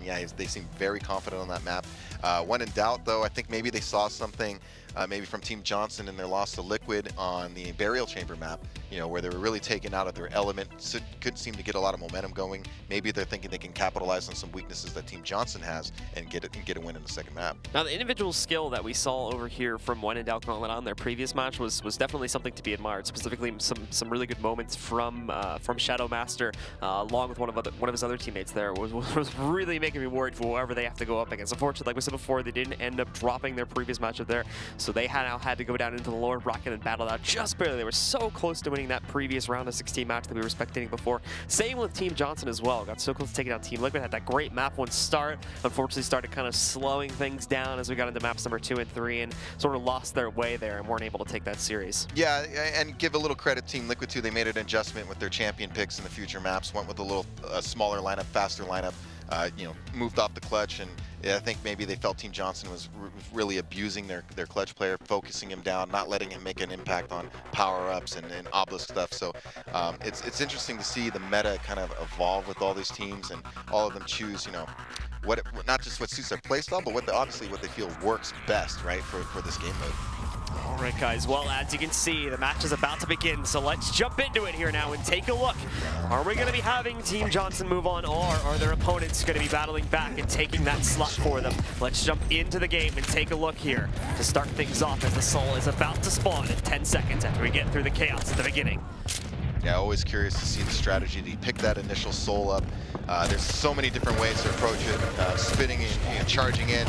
yeah, they seem very confident on that map. When in doubt, though, I think maybe they saw something maybe from Team Johnson in their loss to Liquid on the Burial Chamber map, you know, where they were really taken out of their element, so couldn't seem to get a lot of momentum going. Maybe they're thinking they can capitalize on some weaknesses that Team Johnson has and get a win in the second map. Now, the individual skill that we saw over here from When in Doubt Gauntlet on their previous match was definitely something to be admired. Specifically, some really good moments from Shadow Master, along with one of his other teammates there, was really making me worried for whoever they have to go up against. Unfortunately, like we said before, they didn't end up dropping their previous matchup there, so they now had to go down into the lower bracket and battle out just barely. They were so close to winning that previous round of 16 match that we were spectating before. Same with Team Johnson as well. Got so close to taking out Team Liquid. Had that great map 1 start. Unfortunately, started kind of slowing things down as we got into maps number 2 and 3, and sort of lost their way there and weren't able to take that series. Yeah, and give a little credit to Team Liquid too. They made an adjustment with their champion picks in the future maps. Went with a little smaller lineup, faster lineup. You know, moved off the clutch, and I think maybe they felt Team Johnson was really abusing their clutch player, focusing him down, not letting him make an impact on power-ups and obelisk stuff. So it's interesting to see the meta kind of evolve with all these teams, and all of them choose, you know, not just what suits their playstyle, but obviously what they feel works best, right, for this game mode. All right, guys. Well, as you can see, the match is about to begin, so let's jump into it here now and take a look. Are we going to be having Team Johnson move on, or are their opponents going to be battling back and taking that slot for them? Let's jump into the game and take a look here to start things off as the Soul is about to spawn in 10 seconds after we get through the chaos at the beginning. Yeah, always curious to see the strategy. Do you pick that initial Soul up? There's so many different ways to approach it. Spinning and charging in.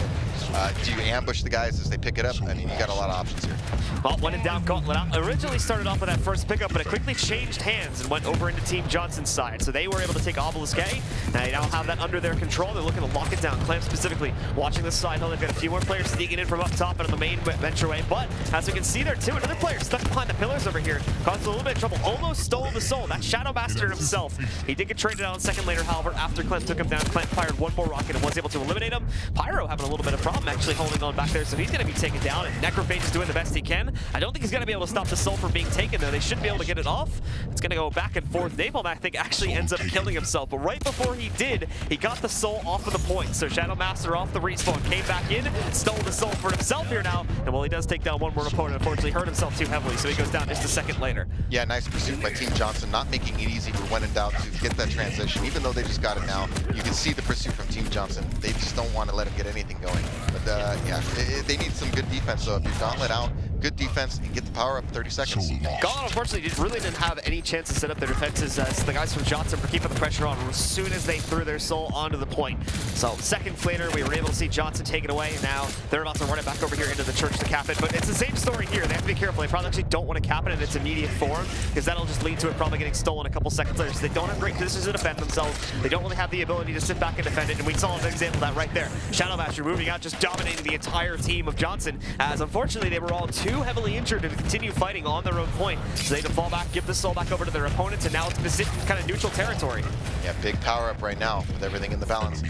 Do you ambush the guys as they pick it up? I mean, you got a lot of options here. Well, When in Doubt Gauntlet originally started off with that first pickup, but it quickly changed hands and went over into Team Johnson's side. So they were able to take Obelisk A. Now they now have that under their control. They're looking to lock it down. Clamp specifically watching the side. They've got a few more players sneaking in from up top and on the main ventureway. But as we can see there too, another player stuck behind the pillars over here caused a little bit of trouble. Almost stole the Soul. That Shadow Master himself. He did get traded out a second later, however, after Clamp took him down. Clamp fired one more rocket and was able to eliminate him. Pyro having a little bit of problem actually holding on back there, so he's going to be taken down, and Necrophage is doing the best he can. I don't think he's going to be able to stop the Soul from being taken, though. They should be able to get it off. It's going to go back and forth. Napalm, I think, actually ends up killing himself, but right before he did, he got the Soul off of the point. So Shadow Master off the respawn, came back in, stole the Soul for himself here now, and while he does take down one more opponent, unfortunately hurt himself too heavily, so he goes down just a second later. Yeah, nice pursuit by Team Johnson, not making it easy for When in Doubt to get that transition. Even though they just got it now, you can see the pursuit from Team Johnson. They just don't want to let him get anything going. But yeah, they need some good defense, so if you gauntlet out, good defense, and get the power up 30 seconds. Gauntlet, unfortunately, really didn't have any chance to set up their defenses. The guys from Johnson were keeping the pressure on as soon as they threw their Soul onto the point. So seconds later, we were able to see Johnson take it away, and now they're about to run it back over here into the church to cap it. But it's the same story here. They have to be careful. They probably actually don't want to cap it in its immediate form, because that'll just lead to it probably getting stolen a couple seconds later. So they don't have great positions to defend themselves. They don't really have the ability to sit back and defend it, and we saw an example of that right there. Shadow Master moving out, just dominating the entire team of Johnson, as unfortunately they were all too heavily injured to continue fighting on their own point. So they had to fall back, give the Soul back over to their opponents, and now it's positioned in kind of neutral territory. Yeah, big power up right now with everything in the balance.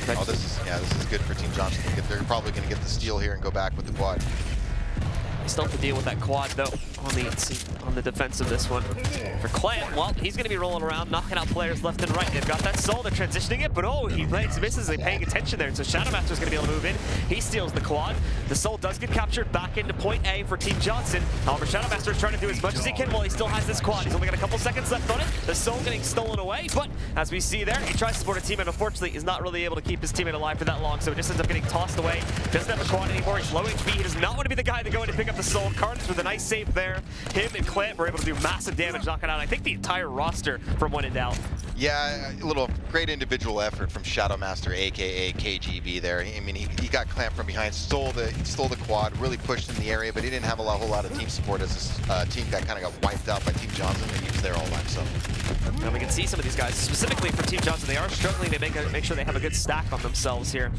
Oh, this is good for Team Johnson. They're probably going to get the steal here and go back with the quad. They still have to deal with that quad, though, on the defense of this one. For Clamp, well, he's going to be rolling around, knocking out players left and right. They've got that Soul, they're transitioning it, but oh, he misses, they're paying attention there. So Shadow Master's going to be able to move in. He steals the quad. The Soul does get captured back into point A for Team Johnson. However, Shadow Master is trying to do as much as he can while he still has this quad. He's only got a couple seconds left on it. The Soul getting stolen away, but as we see there, he tries to support a teammate. Unfortunately, is not really able to keep his teammate alive for that long, so it just ends up getting tossed away. Doesn't have the quad anymore. He's low HP. He does not want to be the guy to go in and pick up the Soul. Carnage with a nice save there. Him and Clamp were able to do massive damage, knocking out, I think, the entire roster from When in Doubt. Yeah, a little great individual effort from Shadow Master, aka KGB there. I mean, he got Clamp from behind, stole the quad, really pushed in the area, but he didn't have a whole lot of team support as his team kind of got wiped out by Team Johnson, and he was there all by himself. And we can see some of these guys, specifically for Team Johnson, they are struggling to make sure they have a good stack on themselves here,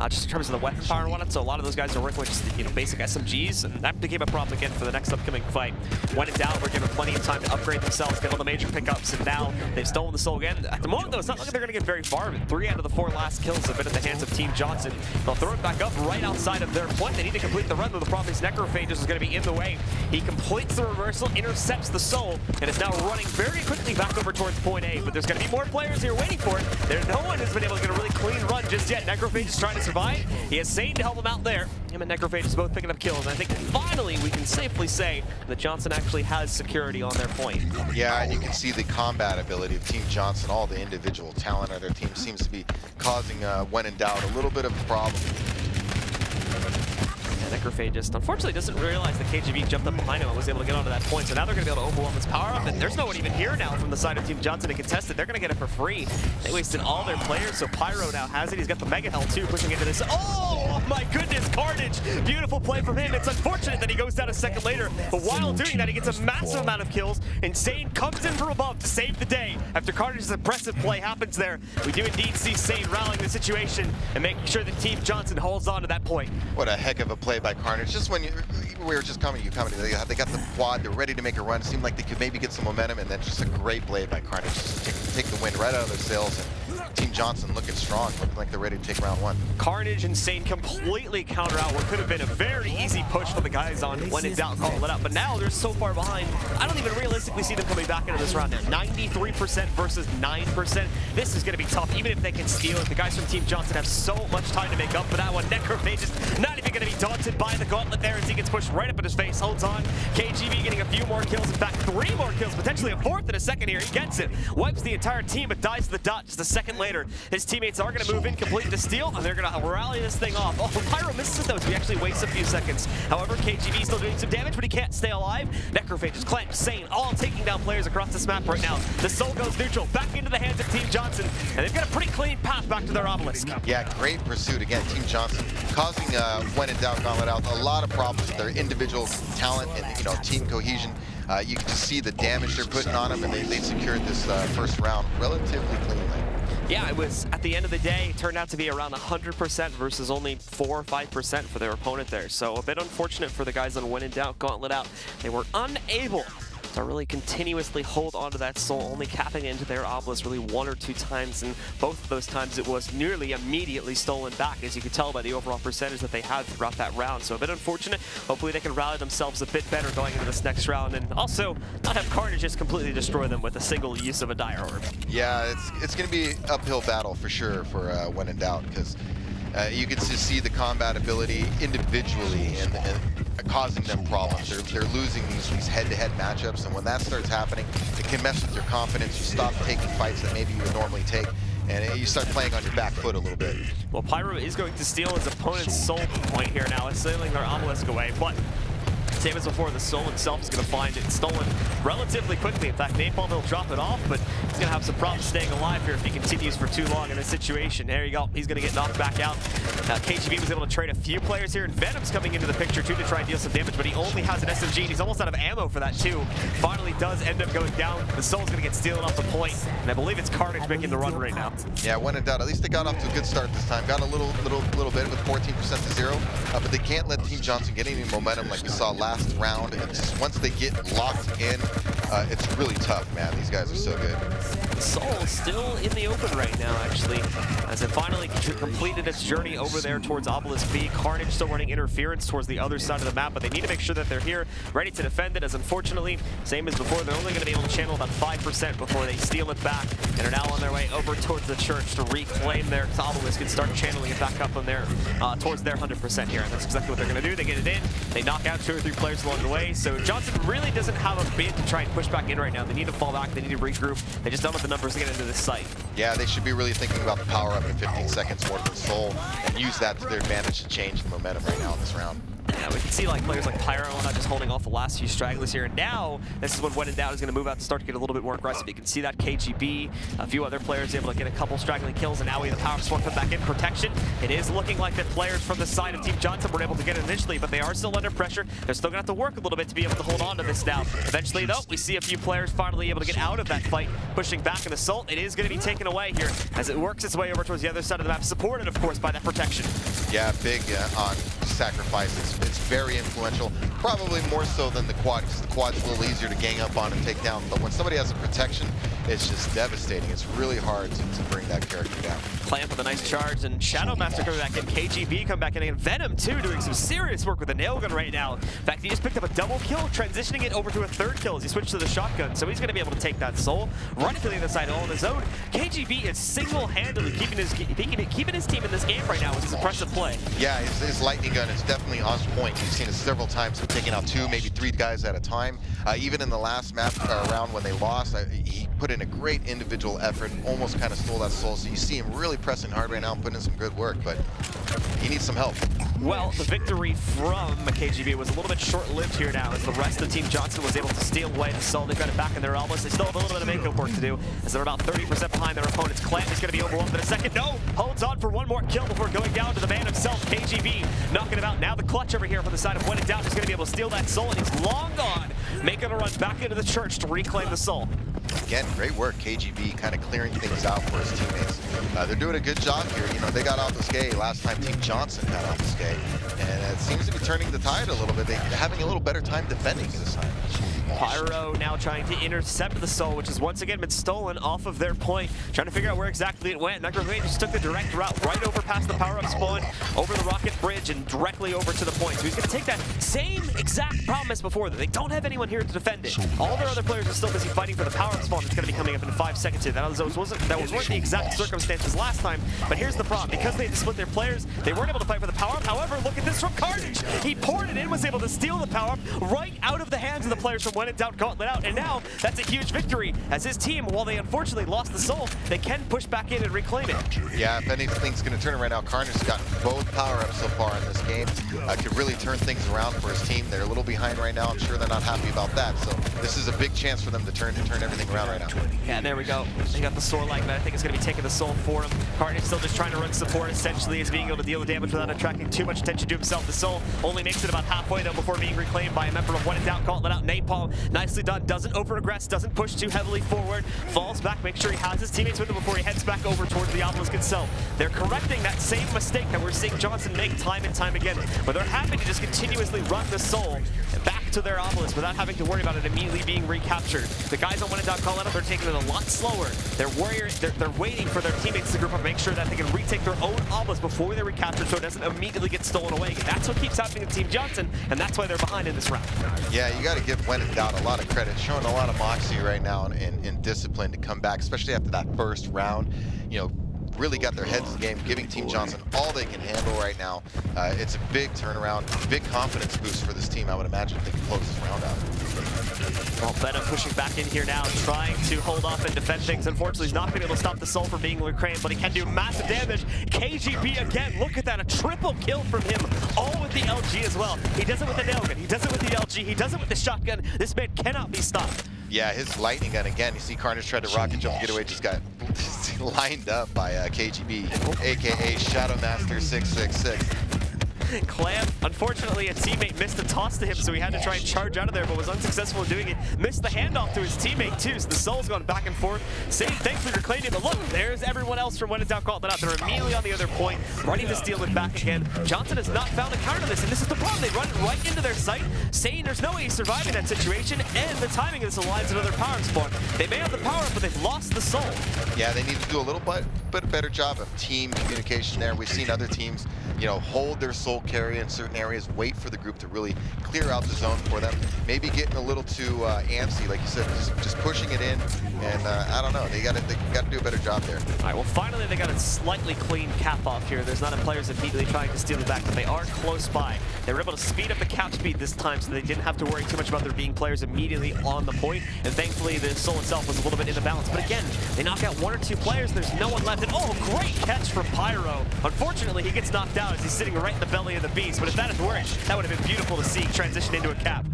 just in terms of the weapon power and whatnot. So a lot of those guys are working with just, basic SMGs, and that became a problem again for the next upcoming fight. When in Doubt, we're given plenty of time to upgrade themselves, get all the major pickups, and now they've stolen the Soul, again, at the moment though, it's not like they're going to get very far. 3 out of the 4 last kills have been at the hands of Team Johnson. They'll throw it back up right outside of their point. They need to complete the run, though the problem is Necrophagus is going to be in the way. He completes the reversal, intercepts the soul, and is now running very quickly back over towards point A. But there's going to be more players here waiting for it. No one has been able to get a really clean run just yet. Necrophagus trying to survive. He has Satan to help him out there. Him and Necrophagus both picking up kills. And I think finally we can safely say that Johnson actually has security on their point. Yeah, and you can see the combat ability of Team Johnson. All the individual talent of their team seems to be causing, when in doubt, a little bit of a problem. Necrophagus unfortunately doesn't realize that KGB jumped up behind him and was able to get onto that point, so now they're going to be able to overwhelm his power up, and there's no one even here now from the side of Team Johnson to contest it. They're going to get it for free. They wasted all their players, so Pyro now has it. He's got the Mega Hell too, pushing into this. Oh my goodness, Carnage! Beautiful play from him. It's unfortunate that he goes down a second later, but while doing that, he gets a massive amount of kills. Insane comes in from above to save the day. After Carnage's impressive play happens there, we do indeed see Sane rallying the situation and making sure that Team Johnson holds on to that point. What a heck of a play by Carnage. Just when we were just coming, they got the quad, they're ready to make a run. It seemed like they could maybe get some momentum, and then just a great play by Carnage to take the wind right out of their sails. And Team Johnson looking strong, looking like they're ready to take round 1. Carnage and Sane completely counter out what could have been a very easy push for the guys on when in doubt, call it out. But now they're so far behind, I don't even realistically see them coming back into this round now. 93% versus 9%. This is going to be tough, even if they can steal it. The guys from Team Johnson have so much time to make up for that one. Necrophagus not even going to be daunted by the gauntlet there as he gets pushed right up in his face, holds on. KGB getting a few more kills, in fact 3 more kills, potentially a 4th in a second here. He gets it, wipes the entire team, but dies to the dot just a second later. His teammates are going to move in, complete the steal, and they're going to rally this thing off. Oh, Pyro misses it though, so he actually wastes a few seconds. However, KGB still doing some damage, but he can't stay alive. Necrophagus, Clamp, Sane, all taking down players across this map right now. The soul goes neutral, back into the hands of Team Johnson, and they've got a pretty clean path back to their obelisk. Yeah, great pursuit again. Team Johnson causing, when in doubt, gauntlet out, a lot of problems with their individual talent and team cohesion. You can just see the damage they're putting on them, and they secured this first round relatively cleanly. Yeah, it was, at the end of the day, it turned out to be around 100% versus only 4 or 5% for their opponent there. So a bit unfortunate for the guys on When in Doubt, Gauntlet out. They were unable to really continuously hold onto that soul, only capping into their obelisk really 1 or 2 times, and both of those times it was nearly immediately stolen back, as you could tell by the overall percentage that they had throughout that round. So a bit unfortunate. Hopefully they can rally themselves a bit better going into this next round, and also not have Carnage just completely destroy them with a single use of a Dire Orb. Yeah, it's going to be an uphill battle for sure for When in Doubt, because you can just see the combat ability individually and causing them problems. They're losing these head-to-head matchups, and when that starts happening, it can mess with your confidence. You stop taking fights that maybe you would normally take, and you start playing on your back foot a little bit. Well, Pyro is going to steal his opponent's soul point here now. It's sailing their obelisk away, but same as before, the soul itself is going to find it stolen relatively quickly. In fact, Napalm will drop it off, but he's going to have some problems staying alive here if he continues for too long in this situation. There you go. He's going to get knocked back out. KGB was able to trade a few players here, and Venom's coming into the picture too to try and deal some damage, but he only has an SMG, and he's almost out of ammo for that too. Finally does end up going down. The soul's going to get stealing off the point, and I believe it's Carnage making the run right now. Yeah, When in Doubt, at least they got off to a good start this time. Got a little bit with 14% to 0, but they can't let Team Johnson get any momentum like we saw last round. And just once they get locked in, it's really tough, man. These guys are so good. Soul still in the open right now, actually, as it finally completed its journey over there towards Obelisk B. Carnage still running interference towards the other side of the map, but they need to make sure that they're here, ready to defend it, as unfortunately, same as before, they're only going to be able to channel about 5% before they steal it back, and are now on their way over towards the church to reclaim their Obelisk and start channeling it back up on their, towards their 100% here, and that's exactly what they're going to do. They get it in, they knock out 2 or 3 players along the way, so Johnson really doesn't have a bid to try and push back in right now. They need to fall back, they need to regroup, they just don't have the numbers to get into this site. Yeah, they should be really thinking about the power up in 15 seconds more than Soul, and use that to their advantage to change the momentum right now in this round. Yeah, we can see players like Pyro not just holding off the last few stragglers here, and now this is when in Doubt is going to move out to start to get a little bit more aggressive. You can see that KGB, a few other players able to get a couple straggling kills, and now we have the power swarm come back in protection. It is looking like the players from the side of Team Johnson were able to get it initially, but they are still under pressure. They're still going to have to work a little bit to be able to hold on to this now. Eventually, though, we see a few players finally able to get out of that fight, pushing back an assault. It is going to be taken away here as it works its way over towards the other side of the map, supported, of course, by that protection. Yeah, big on sacrifices. It's very influential, probably more so than the quad, because the quad's a little easier to gang up on and take down. But when somebody has a protection, it's just devastating. It's really hard to bring that character down. Clamp with a nice charge, and Shadow Master coming back in. KGB come back in, and Venom too doing some serious work with the nail gun right now. In fact, he just picked up a double kill, transitioning it over to a third kill as he switched to the shotgun. So he's going to be able to take that soul, run it to the other side all on his own. KGB is single-handedly keeping his team in this game right now with his impressive play. Yeah, his lightning gun is definitely on point. You've seen it several times, taking out 2, maybe 3 guys at a time. Even in the last map round when they lost, he put in a great individual effort, almost kind of stole that soul. So you see him really pressing hard right now and putting in some good work, but he needs some help. Well, the victory from KGB was a little bit short-lived here now, as the rest of Team Johnson was able to steal away the soul. They got it back in their elbows. They still have a little bit of makeup work to do, as they're about 30% behind their opponents. Clamp is going to be overwhelmed in a second. No! Holds on for one more kill before going down to the man himself, KGB. Knocking him out. Now the clutch over here from the side of When in Doubt is going to be able to steal that soul, and he's long gone. Making a run back into the church to reclaim the soul. Again, great work, KGB, kind of clearing things out for his teammates. They're doing a good job here. You know, they got off the skate last time Team Johnson got off the skate, and it seems to be turning the tide a little bit. They're having a little better time defending this time. Pyro now trying to intercept the soul, which has once again been stolen off of their point. Trying to figure out where exactly it went. Necrogate just took the direct route right over past the power-up spawn, over the rocket bridge, and directly over to the point. So he's going to take that same exact problem as before. That they don't have anyone here to defend it. All their other players are still busy fighting for the power-up spawn that's going to be coming up in 5 seconds here. That weren't the exact circumstances last time, but here's the problem. Because they had to split their players, they weren't able to fight for the power-up. However, look at this from Carnage. He poured it in, was able to steal the power-up right out of the hands of the players from When in Doubt Gauntlet out, and now that's a huge victory as his team, while they unfortunately lost the soul, they can push back in and reclaim it. Yeah, if anything's going to turn right now, Carnage has gotten both power-ups so far in this game. Could really turn things around for his team. They're a little behind right now. I'm sure they're not happy about that. So this is a big chance for them to turn everything around right now. Yeah, there we go. They got the soul like that. I think it's going to be taking the soul for him. Carnage still just trying to run support, essentially, is being able to deal with damage without attracting too much attention to himself. The soul only makes it about halfway, though, before being reclaimed by a member of When in Doubt Gauntlet out. Napalm, nicely done. Doesn't over-aggress, doesn't push too heavily forward. Falls back, makes sure he has his teammates with him before he heads back over towards the obelisk itself. They're correcting that same mistake that we're seeing Johnson make time and time again, but they're happy to just continuously run the soul back to their obelisk without having to worry about it immediately being recaptured. The guys on When in Doubt Gauntlet, they're taking it a lot slower. They're waiting for their teammates to group up and make sure that they can retake their own obelisk before they're recaptured so it doesn't immediately get stolen away. That's what keeps happening to Team Johnson, and that's why they're behind in this round. Yeah, you got to give When in Doubt a lot of credit, showing a lot of moxie right now and discipline to come back, especially after that first round. You know, really got their heads in the game, giving Team Johnson all they can handle right now. It's a big turnaround, big confidence boost for this team, I would imagine, if they can close this round out. Well, Venom pushing back in here now, trying to hold off and defend things. Unfortunately, he's not been able to stop the soul from being reclaimed, but he can do massive damage. KGB again, look at that, a triple kill from him, all with the LG as well. He does it with the nail gun, he does it with the LG, he does it with the shotgun. This man cannot be stopped. Yeah, his lightning gun again. You see Carnage tried to rocket jump, get away, just got lined up by KGB, aka Shadow Master 666. Clamp, unfortunately, a teammate missed a toss to him, so he had to try and charge out of there, but was unsuccessful in doing it. Missed the handoff to his teammate, too, so the soul's going back and forth. Same, thankfully reclaimed it, but look, there's everyone else from When in Doubt Gauntlet out. They're immediately on the other point, running to steal it back again. Johnson has not found a counter to this, and this is the problem. They run it right into their sight, saying there's no way he's surviving that situation, and the timing of this aligns another power spawn. They may have the power, but they've lost the soul. Yeah, they need to do a little bit better job of team communication there. We've seen other teams, you know, hold their soul carry in certain areas, wait for the group to really clear out the zone for them. Maybe getting a little too antsy, like you said, just pushing it in, and I don't know, they got to do a better job there. All right, well, finally they got a slightly clean cap off here. There's not a players immediately trying to steal it back, but they are close by. They were able to speed up the cap speed this time, so they didn't have to worry too much about there being players immediately on the point, and thankfully the soul itself was a little bit in the balance. But again, they knock out 1 or 2 players, there's no one left, and oh, great catch from Pyro. Unfortunately, he gets knocked out as he's sitting right in the belly of the beast, but if that had worked, that would have been beautiful to see transition into a cap.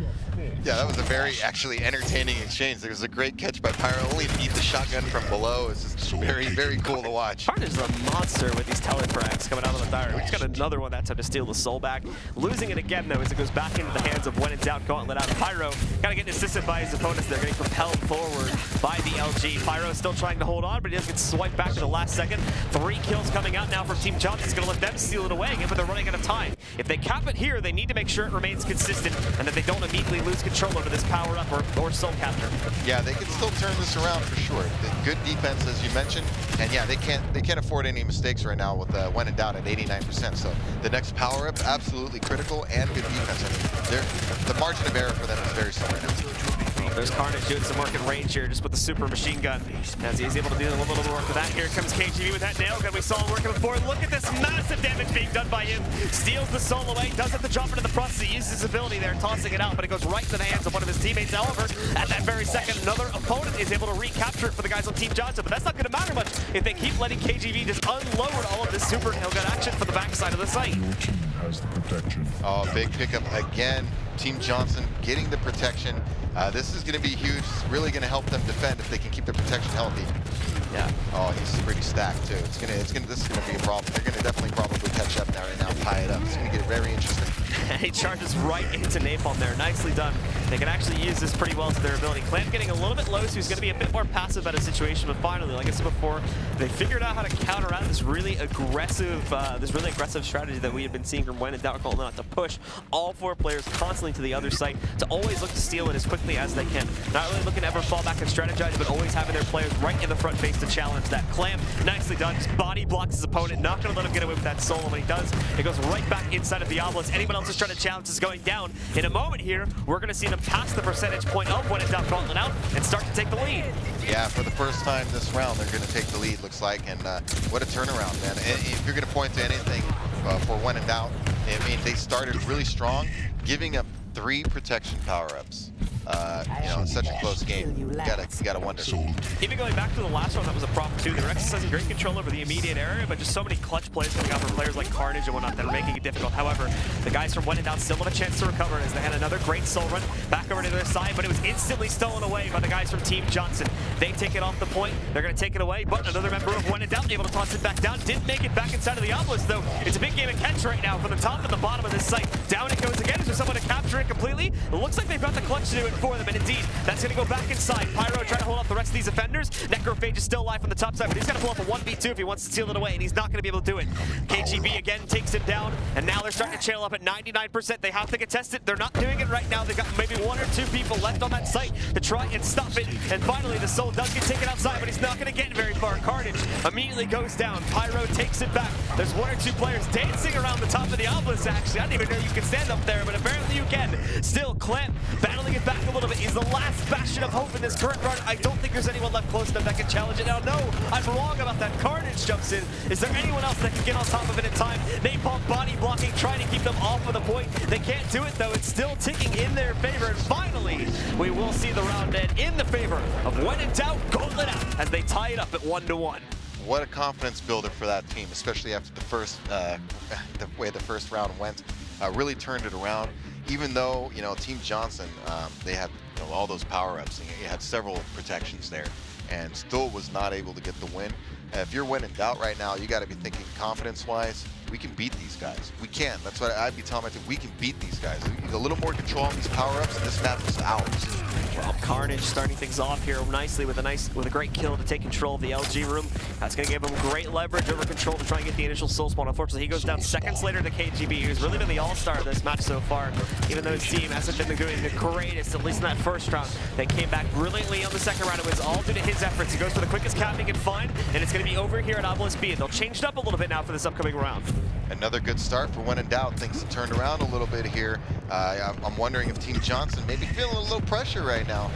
Yeah, that was a very actually entertaining exchange. There was a great catch by Pyro, only to eat the shotgun from below. It's just very, very cool to watch. Carnage is a monster with these telefrags coming out of the tire. We just got another one that time to steal the soul back. Losing it again, though, as it goes back into the hands of When in Doubt, Gauntlet out. Pyro kind of getting assisted by his opponents. They're getting propelled forward by the LG. Pyro is still trying to hold on, but he does get swiped back to the last second. 3 kills coming out now from Team Johnson. It's going to let them steal it away again, but they're running out of time. If they cap it here, they need to make sure it remains consistent and that they don't immediately lose control over this power-up or soul capture. Yeah, they can still turn this around for sure. Good defense, as you mentioned, and yeah, they can't afford any mistakes right now with When in Doubt at 89%. So the next power-up, absolutely critical, and good defense. I mean, the margin of error for them is very small right now. There's Carnage doing some work in range here just with the super machine gun. As he's able to do a little bit of work with that. Here comes KGB with that nail gun. We saw him working before. Look at this massive damage being done by him. Steals the soul away. Does have to drop into the process. He uses his ability there, tossing it out, but it goes right to the hands of one of his teammates. However, at that very second, another opponent is able to recapture it for the guys on Team Johnson. But that's not going to matter much if they keep letting KGB just unload all of this super nail gun action for the backside of the site. Your team has the protection. Oh, big pickup again. Team Johnson getting the protection. This is going to be huge. It's really going to help them defend if they can keep their protection healthy. Yeah. Oh, he's pretty stacked too. This is going to be a problem. They're going to definitely probably catch up now right now, tie it up. It's going to get very interesting. And he charges right into Napalm there. Nicely done. They can actually use this pretty well to their ability. Clamp getting a little bit low, so he's going to be a bit more passive at a situation. But finally, like I said before, they figured out how to counteract this really aggressive strategy that we had been seeing from When in Doubt, Gauntlet to push all 4 players constantly to the other site to always look to steal it as quickly as they can. Not really looking to ever fall back and strategize, but always having their players right in the front face to challenge that. Clamp, nicely done. Just body blocks his opponent. Not going to let him get away with that solo. When he does, it goes right back inside of the obelisk. Anyone else is trying to challenge is going down. In a moment here, we're going to see them pass the percentage point of When in Doubt, Gauntlet out and start to take the lead. Yeah, for the first time this round, they're going to take the lead, looks like, and what a turnaround, man. And if you're going to point to anything for When in Doubt, I mean, they started really strong, giving up 3 protection power-ups. You know, it's such a close game. You gotta wonder. Even going back to the last one, that was a prop too. They were exercising great control over the immediate area, but just so many clutch plays coming out from players like Carnage and whatnot that are making it difficult. However, the guys from When in Doubt still have a chance to recover as they had another great soul run back over to their side, but it was instantly stolen away by the guys from Team Johnson. They take it off the point. They're going to take it away, but another member of When in Doubt able to toss it back down. Didn't make it back inside of the obelisk, though. It's a big game of catch right now from the top and the bottom of this site. Down it goes again. Is there someone to capture it completely? It looks like they've got the clutch to do it for them, and indeed, that's going to go back inside. Pyro trying to hold off the rest of these offenders. Necrophage is still alive from the top side, but he's got to pull off a 1v2 if he wants to steal it away, and he's not going to be able to do it. KGB again takes him down, and now they're starting to channel up at 99%. They have to contest it. They're not doing it right now. They've got maybe 1 or 2 people left on that site to try and stop it, and finally the soul does get taken outside, but he's not going to get very far. Carnage immediately goes down. Pyro takes it back. There's 1 or 2 players dancing around the top of the obelisk, actually. I didn't even know you could stand up there, but apparently you can. Still, Clamp battling it back a little bit. He's the last bastion of hope in this current run. I don't think there's anyone left close enough that can challenge it. Now, no, I'm wrong about that. Carnage jumps in. Is there anyone else that can get on top of it in time? Napalm body blocking, trying to keep them off of the point. They can't do it, though. It's still ticking in their favor. And finally, we will see the round end in the favor of When in Doubt, Gauntlet out, as they tie it up at 1-1. What a confidence builder for that team, especially after the first, the way the first round went. Really turned it around. Even though, you know, Team Johnson, they had, you know, all those power-ups. You had several protections there, and still was not able to get the win. If you're When in Doubt right now, you got to be thinking confidence-wise, we can beat these guys. We can. That's what I'd be telling my team. We can beat these guys. We need a little more control on these power-ups, and this map is ours. Well, Carnage starting things off here nicely with a great kill to take control of the LG room. That's going to give him great leverage over control to try and get the initial soul spawn. Unfortunately, he goes down seconds later to KGB, who's really been the all-star of this match so far. Even though his team hasn't been doing the greatest, at least in that first round. They came back brilliantly on the second round. It was all due to his efforts. He goes for the quickest cap he can find, and it's going to be over here at Obelisk B. They'll change it up a little bit now for this upcoming round. Another good start for When in Doubt. Things have turned around a little bit here. I'm wondering if Team Johnson may be feeling a little pressure right now.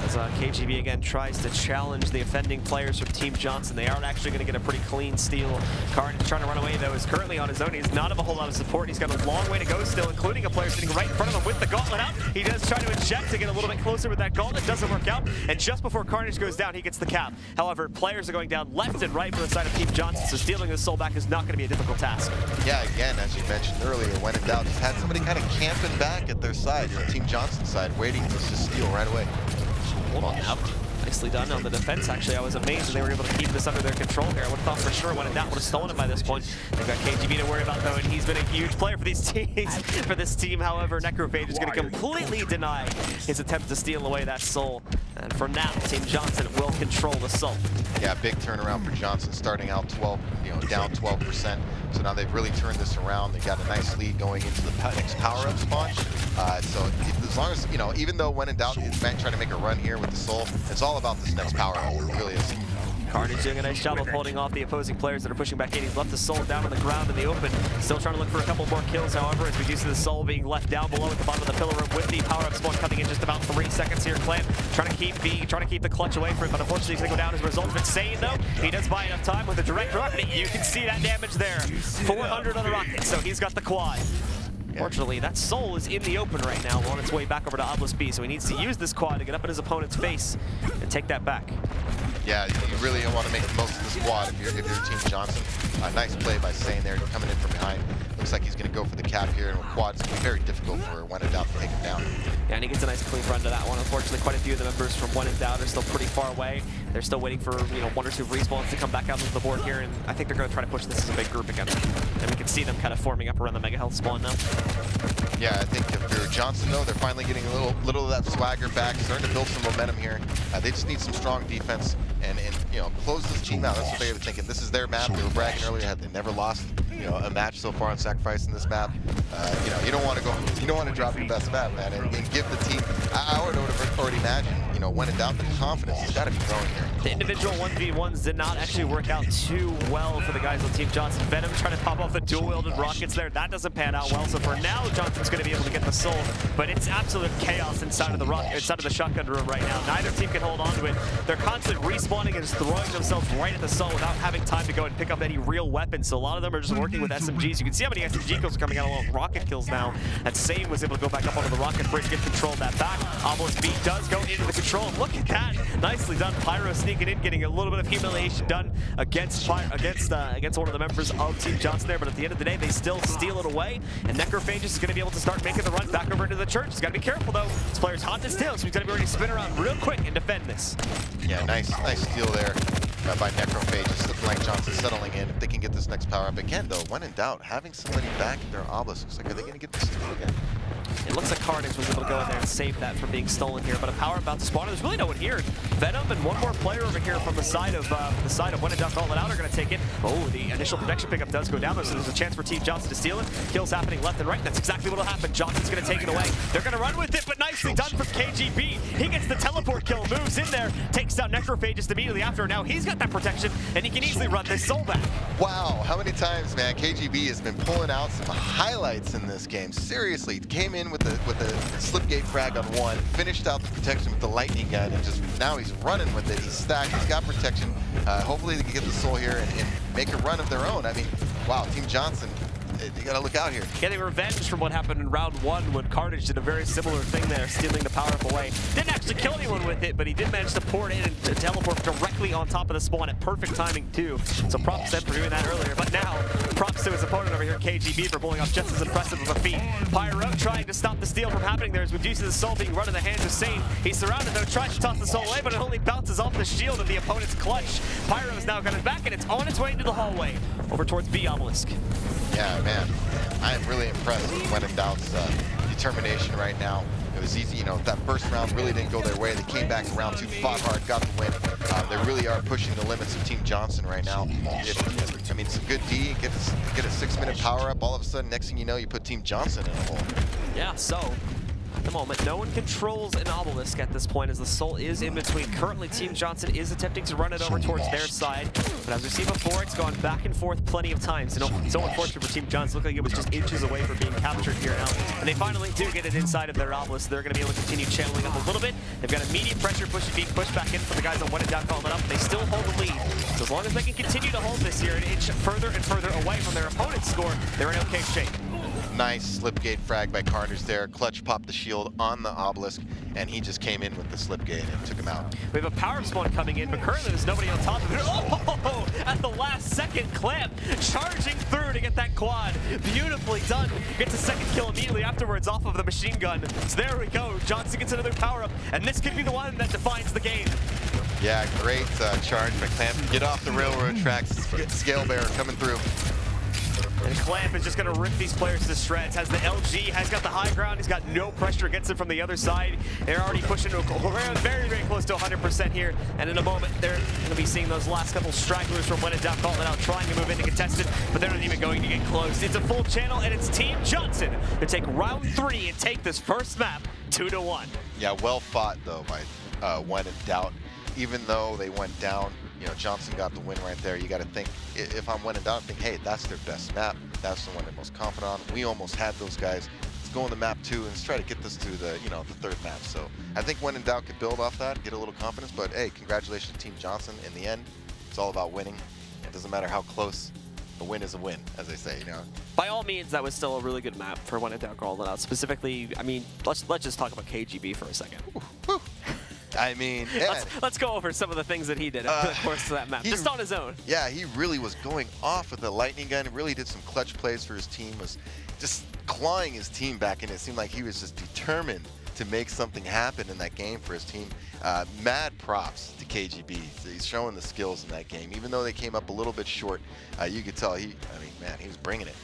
As KGB again tries to challenge the offending players from Team Johnson. They aren't actually going to get a pretty clean steal. Carnage trying to run away though, is currently on his own. He's not of a whole lot of support. He's got a long way to go still, including a player sitting right in front of him with the gauntlet out. He does try to inject to get a little bit closer with that gauntlet. Doesn't work out. And just before Carnage goes down, he gets the cap. However, players are going down left and right from the side of Team Johnson, so stealing the soul back is not going to be a difficult task. Yeah, again, as you mentioned earlier, when in doubt, just had somebody kind of camping back at their side, Team Johnson's side, waiting to just steal right away. Hold on now. Nicely done on the defense, actually. I was amazed that they were able to keep this under their control here. I would have thought for sure when in doubt would have stolen it by this point. They've got KGB to worry about, though, and he's been a huge player for these teams. For this team, however, Necrophage is going to completely deny his attempt to steal away that soul. And for now, Team Johnson will control the soul. Yeah, big turnaround for Johnson, starting out 12, down 12%. So now they've really turned this around. They got a nice lead going into the next power-up spawn. So as long as, even though when in doubt, he's trying to make a run here with the soul, it's all about this next power-up. It really is. Carnage doing a nice job of holding off the opposing players that are pushing back in. He's left the soul down on the ground in the open. Still trying to look for a couple more kills, however, as we do see the soul being left down below at the bottom of the pillar room with the power-up spawn coming in just about 3 seconds here. Clan trying to keep the clutch away from it, but unfortunately he's going to go down as a result of it. Insane though, he does buy enough time with a direct rocket. You can see that damage there. 400 on the rocket, so he's got the quad. Fortunately, that soul is in the open right now on its way back over to Obelisk B, so he needs to use this quad to get up in his opponent's face and take that back. Yeah, you really want to make the most of the squad if you're Team Johnson. Nice play by Sane there, coming in from behind. Looks like he's going to go for the cap here, and with quad, it's going to be very difficult for When in Doubt to take him down. Yeah, and he gets a nice clean run to that one. Unfortunately, quite a few of the members from When in Doubt are still pretty far away. They're still waiting for 1 or 2 respawns to come back out onto the board here, and I think they're going to try to push this as a big group again. And we can see them kind of forming up around the Mega Health spawn now. Yeah, I think if you're Johnson, though, they're finally getting a little of that swagger back, starting to build some momentum here. They just need some strong defense and close this team out. That's what they were thinking. This is their map. They were bragging earlier that they never lost a match so far on Sacrifice in this map. You don't want to drop your best map, man, and give the team. I would have already imagined, when in doubt, the confidence has got to be growing here. The individual 1v1s did not actually work out too well for the guys on Team Johnson. Venom trying to pop off the dual-wielded rockets there. That doesn't pan out well. So for now, Johnson's going to be able to get the soul, but it's absolute chaos inside of the shotgun room right now. Neither team can hold on to it. They're constantly respawning and just throwing themselves right at the soul without having time to go and pick up any real weapons. So a lot of them are just working with SMGs. You can see how many SMG kills are coming out along with rocket kills now. And Sane was able to go back up onto the rocket bridge, get control of that back. Obelisk B does go into the control. Look at that. Nicely done. Pyro sneaking in, getting a little bit of humiliation done against one of the members of Team Johnson there. But at the end of the day, they still steal it away. And Necrophagus is going to be able to start making the run back over into the church. He's got to be careful though. This player's hot as tail, so he's going to be ready to spin around real quick and defend this. Yeah, nice steal there by Necrophage. Just Blank Johnson settling in. If they can get this next power up again, though, when in doubt, having somebody back at their obelisk, looks like, are they going to get this steal again? It looks like Carnage was able to go in there and save that from being stolen here, but a power about to spawn. There's really no one here. Venom and one more player over here from the side of When in Doubt Gauntlet Out are going to take it. Oh, the initial protection pickup does go down though, so there's a chance for Team Johnson to steal it. Kills happening left and right. That's exactly what will happen. Johnson's going to take it away. They're going to run with it, but nicely done from KGB. He gets the teleport kill, moves in there, takes down Necrophagus immediately after. Now he's got that protection, and he can easily run this soul back. Wow, how many times, man, KGB has been pulling out some highlights in this game. Seriously, came in with the slipgate frag on one, finished out the protection with the lightning gun, and just now he's running with it. He's stacked, he's got protection. Hopefully they can get the soul here and make a run of their own. I mean, wow, Team Johnson, you gotta look out here. Getting revenge from what happened in round 1 when Carnage did a very similar thing there, stealing the power-up away. Didn't actually kill anyone with it, but he did manage to pour it in and teleport directly on top of the spawn at perfect timing too. So props to him for doing that earlier. But now, props to his opponent over here, KGB, for pulling off just as impressive of a feat. Pyro trying to stop the steal from happening there as we do see the soul being run in the hands of Sane. He's surrounded though, tries to toss the soul away, but it only bounces off the shield of the opponent's clutch. Pyro is now coming back, and it's on its way into the hallway, over towards B Obelisk. Yeah, man, I am really impressed with When in Doubt's determination right now. It was easy, that first round really didn't go their way. They came back in round 2, fought hard, got the win. They really are pushing the limits of Team Johnson right now. I mean, it's a good D, get a 6-minute power up. All of a sudden, next thing you know, you put Team Johnson in a hole. Yeah, so at the moment, no one controls an obelisk at this point as the Soul is in between. Currently, Team Johnson is attempting to run it over towards their side, but as we see before, it's gone back and forth plenty of times. You know, it's so unfortunate for Team Johnson. Looked like it was just inches away from being captured here now, and they finally do get it inside of their obelisk. They're going to be able to continue channeling up a little bit. They've got immediate pressure being pushed back in for the guys on When in Doubt calling it up. They still hold the lead. So as long as they can continue to hold this here and inch further and further away from their opponent's score, they're in okay shape. Nice slipgate frag by Carnage there. Clutch popped the shield on the obelisk, and he just came in with the slipgate and took him out. We have a power spawn coming in, but currently there's nobody on top of it. Oh, at the last second, Clamp charging through to get that quad. Beautifully done. Gets a second kill immediately afterwards off of the machine gun. So there we go. Johnson gets another power up, and this could be the one that defines the game. Yeah, great charge by Clamp. Get off the railroad tracks. Scale Bearer coming through. And Clamp is just going to rip these players to shreds. Has the LG, has got the high ground. He's got no pressure against him from the other side. They're already pushing around very, very close to 100% here. And in a moment, they're going to be seeing those last couple stragglers from When in Doubt calling out, trying to move into contested, but they're not even going to get close. It's a full channel, and it's Team Johnson to take round 3 and take this first map 2-1. Yeah, well fought, though, by When in Doubt. Even though they went down, you know, Johnson got the win right there. You got to think, if I'm When in Doubt, think, hey, that's their best map. That's the one they're most confident on. We almost had those guys. Let's go on the map 2 and let's try to get this to the, you know, the 3rd map. So I think When in Doubt could build off that, get a little confidence. But hey, congratulations to Team Johnson. In the end, it's all about winning. It doesn't matter how close. A win is a win, as they say, you know. By all means, that was still a really good map for When in Doubt calling out. Specifically, I mean, let's just talk about KGB for a second. Woo. I mean, yeah. Let's go over some of the things that he did over the course of that map, just on his own. Yeah, he really was going off with the lightning gun. Really did some clutch plays for his team. Was just clawing his team back, and it seemed like he was just determined to make something happen in that game for his team. Mad props to KGB. So he's showing the skills in that game. Even though they came up a little bit short, you could tell he was bringing it.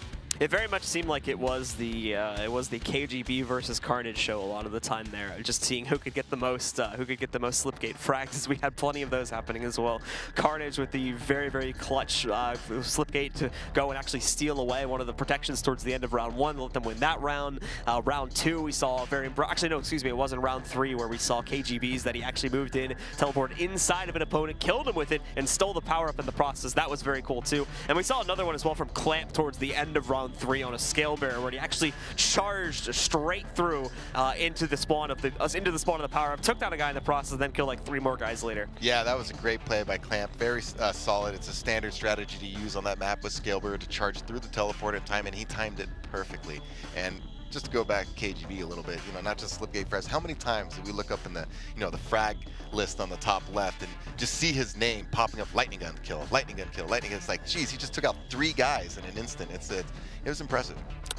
It very much seemed like it was the KGB versus Carnage show a lot of the time there. Just seeing who could get the most slipgate frags, as we had plenty of those happening as well. Carnage with the very, very clutch slipgate to go and actually steal away one of the protections towards the end of round 1, let them win that round. Round 2, we saw it wasn't round 3 where we saw KGBs that he actually moved in, teleported inside of an opponent, killed him with it, and stole the power up in the process. That was very cool too. And we saw another one as well from Clamp towards the end of round 3 on a scale bearer, where he actually charged straight through into the spawn of the power up, took down a guy in the process, and then killed like 3 more guys later. Yeah, that was a great play by Clamp. Very solid. It's a standard strategy to use on that map with scale bearer to charge through the teleport at time, and he timed it perfectly. And just to go back to KGB a little bit, you know, not just slipgate frags. How many times did we look up in the, you know, the frag list on the top left and just see his name popping up? Lightning gun kill, lightning gun kill, lightning gun. It's like, geez, he just took out 3 guys in an instant. It was impressive.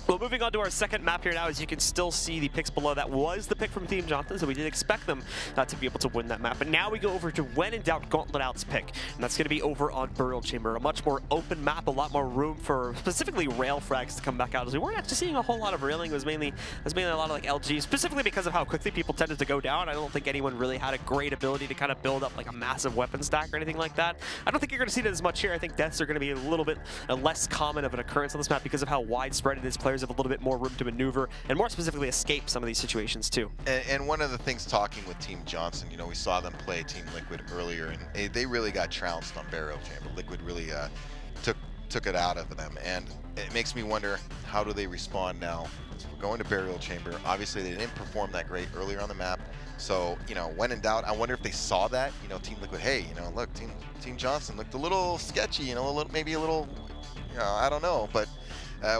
Well, moving on to our second map here now, as you can still see the picks below. That was the pick from Team Johnson, so we did expect them to be able to win that map. But now we go over to When in Doubt Gauntlet Out's pick, and that's going to be over on Burial Chamber. A much more open map, a lot more room for specifically rail frags to come back out, as we weren't actually seeing a whole lot of railing. It was mainly a lot of like LG, specifically because of how quickly people tended to go down. I don't think anyone really had a great ability to kind of build up like a massive weapon stack or anything like that. I don't think you're going to see that as much here. I think deaths are going to be a little bit less common of an occurrence on this map because of how widespread it is. Players have a little bit more room to maneuver and more specifically escape some of these situations too. And one of the things, talking with Team Johnson, you know, we saw them play Team Liquid earlier, and they really got trounced on Burial Chamber. Liquid really took it out of them, and it makes me wonder, how do they respond now? So we're going to Burial Chamber. Obviously, they didn't perform that great earlier on the map. So, you know, When in Doubt, I wonder if they saw that, you know, Team Liquid, hey, you know, look, Team Johnson looked a little sketchy, you know, maybe a little, you know, I don't know, but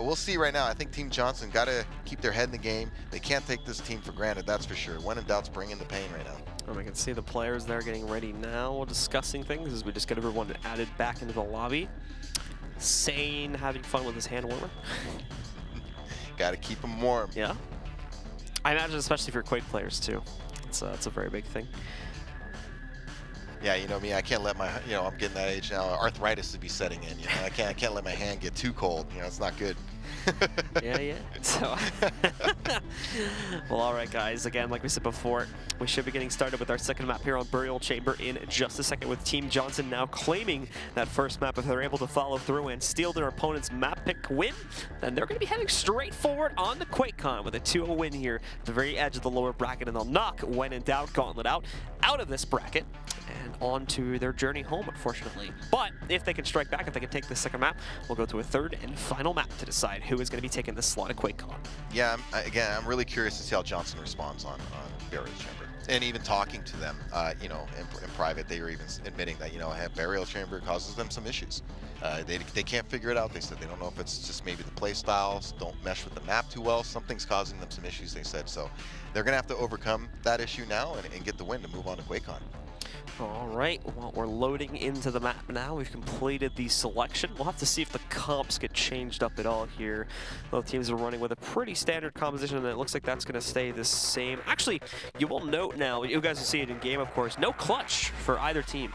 we'll see right now. I think Team Johnson got to keep their head in the game. They can't take this team for granted, that's for sure. When in Doubt's bringing the pain right now. And we can see the players there getting ready now, discussing things as we just get everyone added back into the lobby. Sane having fun with his hand warmer. Got to keep him warm. Yeah. I imagine especially for Quake players too. It's a very big thing. Yeah, you know me, I can't let my, I'm getting that age now, arthritis to be setting in, I can't let my hand get too cold, it's not good. Yeah. So, well, all right, guys. Again, like we said before, we should be getting started with our second map here on Burial Chamber in just a second, with Team Johnson now claiming that first map. If they're able to follow through and steal their opponent's map pick win, then they're going to be heading straight forward on the QuakeCon with a 2-0 win here at the very edge of the lower bracket, and they'll knock When in Doubt Gauntlet out of this bracket and on to their journey home, unfortunately. But if they can strike back, if they can take the second map, we'll go to a third and final map to decide who is going to be taking this slot at QuakeCon. Yeah, again, I'm really curious to see how Johnson responds on Burial Chamber. And even talking to them, in private, they were even admitting that, Burial Chamber causes them some issues. They can't figure it out. They said they don't know if it's just maybe the play styles don't mesh with the map too well. Something's causing them some issues, they said. So they're going to have to overcome that issue now and get the win to move on to QuakeCon. All right, well, we're loading into the map now. We've completed the selection. We'll have to see if the comps get changed up at all here. Both teams are running with a pretty standard composition, and it looks like that's going to stay the same. Actually, you will note now, you guys will see it in game, of course, no clutch for either team.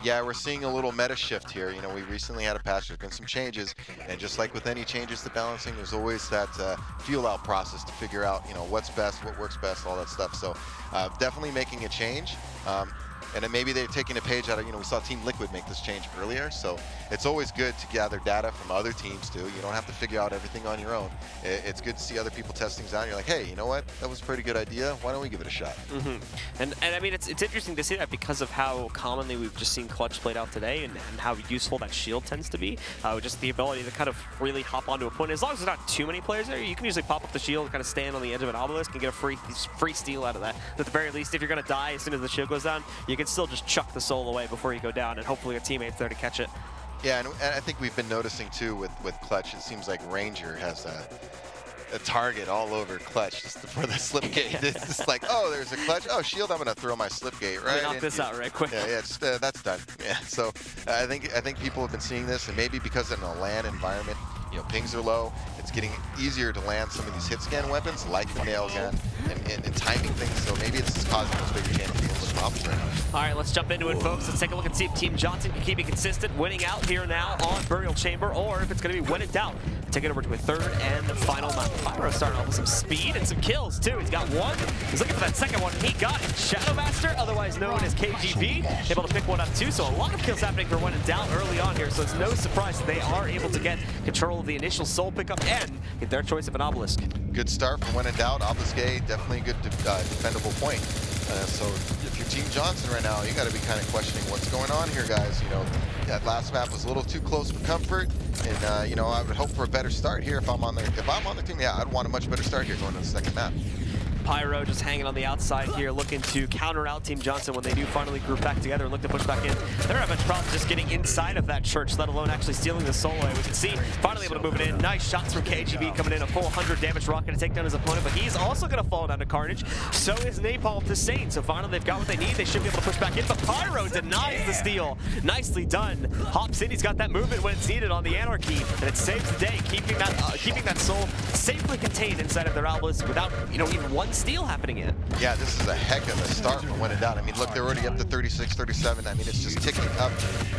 Yeah, we're seeing a little meta shift here. We recently had a patch, there's been some changes, and just like with any changes to balancing, there's always that feel-out process to figure out, what's best, what works best, all that stuff. So definitely making a change. And then maybe they're taking a page out of, we saw Team Liquid make this change earlier, so it's always good to gather data from other teams too. You don't have to figure out everything on your own. It's good to see other people test things out. You're like, hey, you know what? That was a pretty good idea. Why don't we give it a shot? And I mean, it's interesting to see that because of how commonly we've just seen clutch played out today, and how useful that shield tends to be. Just the ability to kind of really hop onto a point. As long as there's not too many players there, you can usually pop up the shield and kind of stand on the edge of an obelisk and get a free steal out of that. At the very least, if you're going to die as soon as the shield goes down, you can still just chuck the soul away before you go down, and hopefully your teammate's there to catch it. Yeah, and I think we've been noticing too with Clutch, it seems like Ranger has a target all over Clutch just for the slip gate. It's just like, oh, there's a Clutch. Oh, shield, I'm going to throw my slip gate right. Knock this out right quick. Yeah, just, that's done. Yeah, so I think people have been seeing this, and maybe because in a LAN environment, pings are low. It's getting easier to land some of these hit scan weapons like the nail gun and timing things. So maybe it's just causing those bigger chances to look off right now. All right, let's jump into it, folks. Let's take a look and see if Team Johnson can keep it consistent, winning out here now on Burial Chamber, or if it's going to be When in Doubt. Take it over to a third and the final map. Pyro starting off with some speed and some kills, too. He's got one. He's looking for that second one. He got it. Shadow Master, otherwise known as KGB, able to pick one up, too. So a lot of kills happening for When in Doubt early on here. So it's no surprise that they are able to get control of the initial soul pickup and get their choice of an obelisk. Good start from When in Doubt. Obelisk A, definitely a good defendable point. So if you're Team Johnson right now, you got to be kind of questioning what's going on here, guys. That last map was a little too close for comfort, and I would hope for a better start here if I'm on the team. Yeah, I'd want a much better start here going to the second map. Pyro just hanging on the outside here, looking to counter out Team Johnson when they do finally group back together and look to push back in. They're having problems just getting inside of that church, let alone actually stealing the soul away. We can see finally able to move it in. Nice shots from KGB coming in, a full 100 damage rocket to take down his opponent, but he's also going to fall down to Carnage. So is Napalm to Saint. So finally they've got what they need. They should be able to push back in, but Pyro denies the steal. Nicely done. Hops in, he's got that movement when it's needed on the Anarchy, and it saves the day, keeping that soul safely contained inside of their obelisk without even one steal happening yet. Yeah, this is a heck of a start from When in Doubt. I mean, look, they're already up to 36, 37. I mean, it's just ticking up,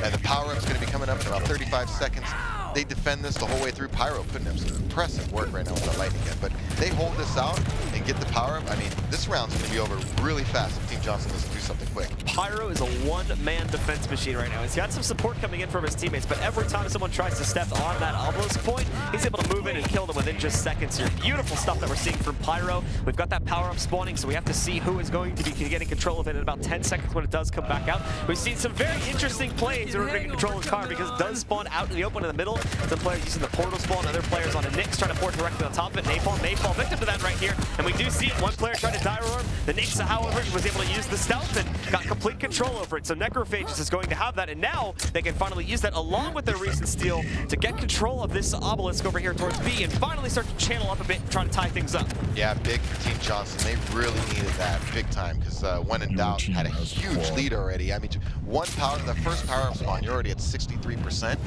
and the power-up's going to be coming up in about 35 seconds. They defend this the whole way through. Pyro putting in some impressive work right now with the lightning hit, but they hold this out and get the power-up. I mean, this round's going to be over really fast if Team Johnson doesn't do something quick. Pyro is a one-man defense machine right now. He's got some support coming in from his teammates, but every time someone tries to step on that obelisk point, he's able to move in and kill them within just seconds here. Beautiful stuff that we're seeing from Pyro. We've got that power-up spawning, so we have to see who is going to be getting control of it in about 10 seconds when it does come back out. We've seen some very interesting plays in order to get control of the car because it does spawn out in the open in the middle. Some players using the portal spawn, other players on a Nyx trying to port directly on top of it. Napalm may fall victim to that right here, and we do see it. One player trying to dire orb. The Nyx, however, was able to use the stealth and got complete control over it. So Necrophagus is going to have that, and now they can finally use that along with their recent steal to get control of this obelisk over here towards B and finally start to channel up a bit, trying to tie things up. Yeah, big for Team Johnson. They really needed that big time because When in Doubt had a huge lead already. I mean, the first power-up spawn, you're already at 63%.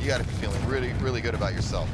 You got to be feeling really, really good about yourself.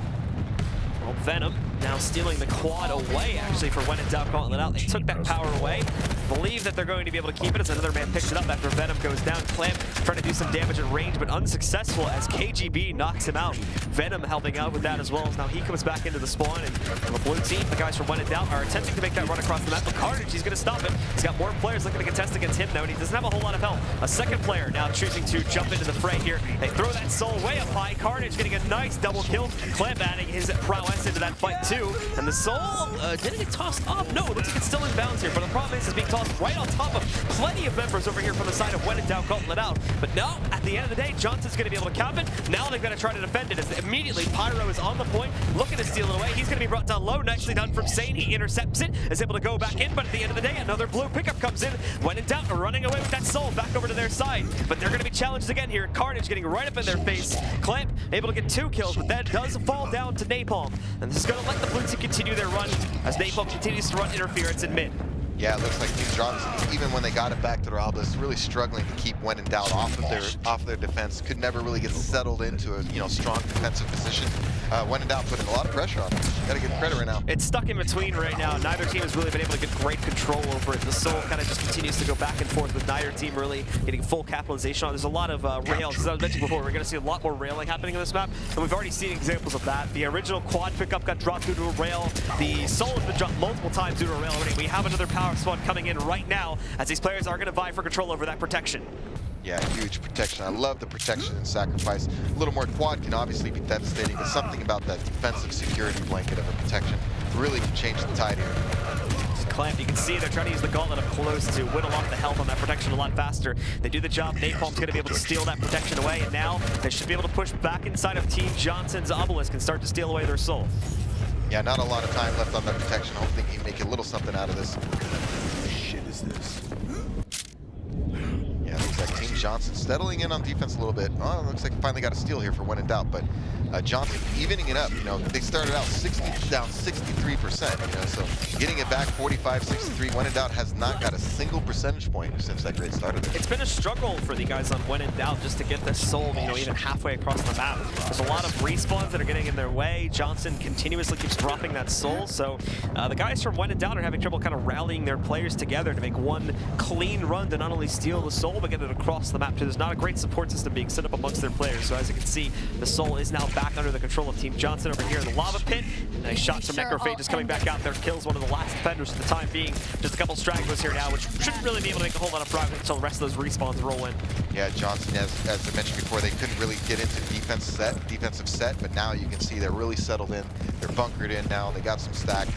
Well, Venom now stealing the quad away, actually, for when in doubt, calling it out. They took that power away. Believe that they're going to be able to keep it as another man picks it up after Venom goes down. Clamp trying to do some damage at range, but unsuccessful as KGB knocks him out. Venom helping out with that as well, as now he comes back into the spawn, and the blue team, the guys from when in doubt, are attempting to make that run across the map, but Carnage, he's going to stop it. He's got more players looking to contest against him now, and he doesn't have a whole lot of health. A second player now choosing to jump into the fray here. They throw that soul way up high. Carnage getting a nice double kill. Clamp adding his prowess into that fight too. And the soul, didn't get tossed off? No, it looks like it's still in bounds here, but the problem is it's being tossed right on top of plenty of members over here from the side of when in doubt, calling it out. But no, at the end of the day, Johnson's going to be able to cap it. Now they've got to try to defend it, as immediately Pyro is on the point, looking to steal it away. He's going to be brought down low. Nicely done from Sane. He intercepts it, is able to go back in, but at the end of the day, another blue pickup comes in. When in doubt, running away with that soul back over to their side. But they're going to be challenged again here. Carnage getting right up in their face. Clamp able to get 2 kills, but that does fall down to Napalm. And this is going to let the blue team continue their run as Napalm continues to run interference in mid. Yeah, it looks like Team Johnson, even when they got it back to their obelisk, really struggling to keep when in doubt off of their defense. Could never really get settled into a strong defensive position. When in doubt, putting a lot of pressure on them. Got to give credit right now. It's stuck in between right now. Neither team has really been able to get great control over it. The soul kind of just continues to go back and forth, with neither team really getting full capitalization on it. There's a lot of rails. As I was mentioning before, we're going to see a lot more railing happening on this map, and we've already seen examples of that. The original quad pickup got dropped due to a rail. The soul has been dropped multiple times due to a rail already. We have another power squad coming in right now, as these players are going to vie for control over that protection. Yeah, huge protection. I love the protection and sacrifice. A little more quad can obviously be devastating, but something about that defensive security blanket of a protection really can change the tide here. Clamp, you can see they're trying to use the gauntlet up close to whittle off the health on that protection a lot faster. They do the job. Napalm's going to be able to steal that protection away, and now they should be able to push back inside of Team Johnson's obelisk and start to steal away their soul. Yeah, not a lot of time left on that protection. Hopefully he can make a little something out of this. What shit is this? Yeah, looks like Team Johnson settling in on defense a little bit. Oh, looks like finally got a steal here for when in doubt, but Johnson evening it up. They started out down 63%, so getting it back 45-63. When in doubt has not got a single percentage point since that great started. It's been a struggle for the guys on when in doubt just to get this soul, even halfway across the map. There's a lot of respawns that are getting in their way. Johnson continuously keeps dropping that soul, so the guys from when in doubt are having trouble kind of rallying their players together to make one clean run to not only steal the soul, but get it across the map too. There's not a great support system being set up amongst their players, so as you can see, the soul is now back under the control of Team Johnson over here in the lava pit. Nice shots from Necrophage just coming back out there, kills one of the last defenders for the time being. Just a couple stragglers here now, which shouldn't really be able to make a whole lot of progress until the rest of those respawns roll in. Yeah, Johnson, as I mentioned before, they couldn't really get into defensive set, but now you can see they're really settled in. They're bunkered in now, they got some stack.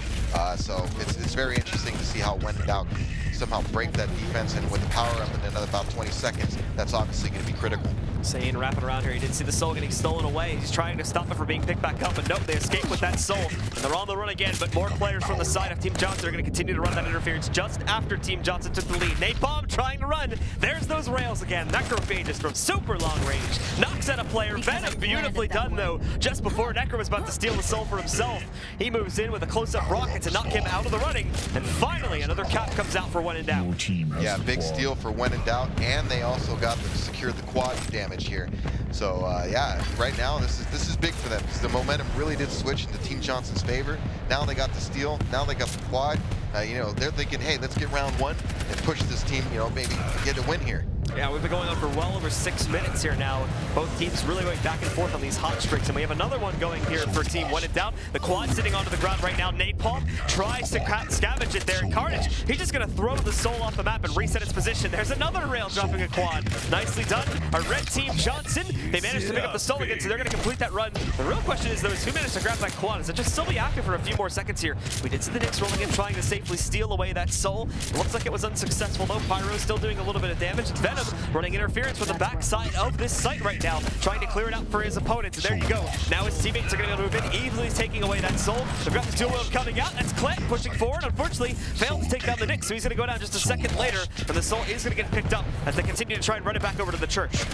So it's very interesting to see how when in doubt somehow break that defense, and with the power up in another about 20 seconds, that's obviously going to be critical. Sane wrapping around here. He didn't see the soul getting stolen away. He's trying to stop it from being picked back up, but nope, they escape with that soul, and they're on the run again. But more players from the side of Team Johnson are going to continue to run that interference just after Team Johnson took the lead. Napalm trying to run. There's those rails again. Necrophages from super long range knocks out a player. Venom beautifully done though. Just before Necro was about to steal the soul for himself, he moves in with a close-up rocket to knock him out of the running. And finally, another cap comes out for when in doubt. Yeah, big steal for when in doubt, and they also got to secure the quad damage here. So yeah, right now this is big for them, because the momentum really did switch into Team Johnson's favor. Now they got the steal, now they got the quad. They're thinking, hey, let's get round one and push this team, maybe get a win here. Yeah, we've been going on for well over 6 minutes here now. Both teams really going back and forth on these hot streaks, and we have another one going here for Team When in Doubt. The quad sitting onto the ground right now. Napalm tries to scavenge it there. Carnage, he's just going to throw the soul off the map and reset its position. There's another rail dropping a quad. Nicely done. Our red Team Johnson, they managed to pick up the soul again, so they're going to complete that run. The real question is, though, is who managed to grab that quad? Is it just still be active for a few more seconds here? We did see the Knicks rolling in, trying to safely steal away that soul. It looks like it was unsuccessful, though. Pyro's still doing a little bit of damage. It's Venom running interference from the backside of this site right now, trying to clear it out for his opponents. And there you go. Now his teammates are going to move in, easily taking away that soul. They've got the dual wheel coming out. That's Clamp pushing forward. Unfortunately, failed to take down the Knicks, so he's going to go down just a second later. And the soul is going to get picked up as they continue to try and run it back over to the church.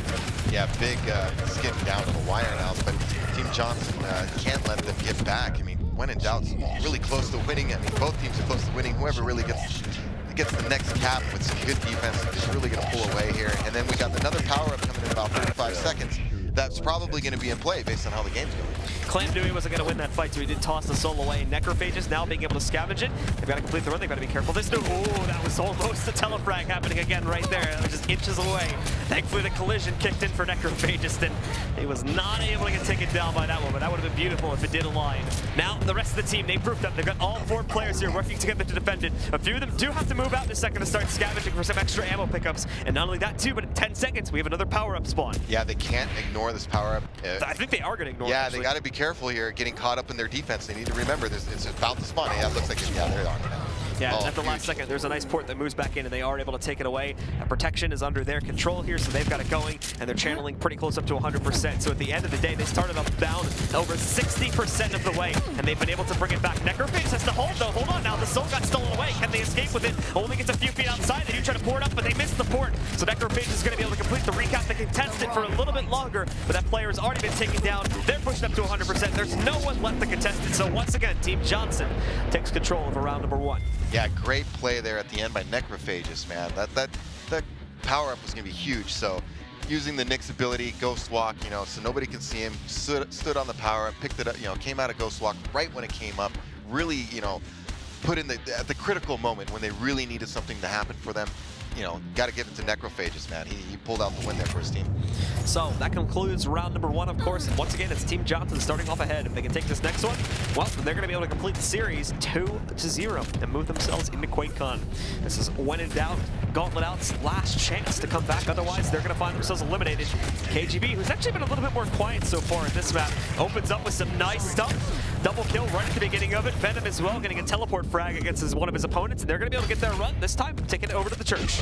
Yeah, big skip down to the wire now, but Team Johnson can't let them get back. I mean, when in doubt, really close to winning. I mean, both teams are close to winning. Whoever really gets the next cap with some good defense is really going to pull away here. And then we got another power-up coming in about 35 seconds. that's probably going to be in play based on how the game's going. Clam knew he wasn't going to win that fight, so he did toss the soul away. Necrophages now being able to scavenge it. They've got to complete the run. They've got to be careful. This dude, oh, that was almost a telefrag happening again right there. That was just inches away. Thankfully, the collision kicked in for Necrophages, and he was not able to get taken down by that one, but that would have been beautiful if it did align. Now, the rest of the team, they've grouped up. They've got all 4 players here working together to defend it. A few of them do have to move out in a second to start scavenging for some extra ammo pickups. And not only that, too, but in 10 seconds, we have another power-up spawn. Yeah, they can't ignore this power-up. I think they are going to ignore it. Yeah, actually. they got to be careful here, getting caught up in their defense. They need to remember this. It's about to spawn. Yeah, it looks like it's, yeah, they're on it now. Yeah, Oh, at the last second, there's a nice port that moves back in, and they are able to take it away. Protection is under their control here, so they've got it going, and they're channeling pretty close up to 100%. So at the end of the day, they started up down over 60% of the way, and they've been able to bring it back. Necrophages has to hold, though. Hold on now. The soul got stolen away. Can they escape with it? Only gets a few feet outside. They do try to pour it up, but they missed the port. So Necrophages is going to be able to complete the recap. They contest it for a little bit longer, but that player has already been taken down. They're pushing up to 100%. There's no one left to contest it. So once again, Team Johnson takes control of round number 1. Yeah, great play there at the end by Necrophages, man. That power-up was going to be huge. So using the Nick's ability, Ghost Walk, you know, so nobody can see him, stood on the power-up, picked it up, you know, came out of Ghost Walk right when it came up, really, you know, put in at the critical moment when they really needed something to happen for them. You know, got to give it to Necrophages, man. He pulled out the win there for his team. So that concludes round number 1, of course. And once again, it's Team Johnson starting off ahead. If they can take this next one, well, they're going to be able to complete the series 2-0 and move themselves into QuakeCon. This is when in doubt, Gauntlet Out's last chance to come back. Otherwise, they're going to find themselves eliminated. KGB, who's actually been a little bit more quiet so far in this map, opens up with some nice stuff. Double kill right at the beginning of it. Venom as well, getting a teleport frag against one of his opponents. And they're going to be able to get their run, this time taking it over to the church.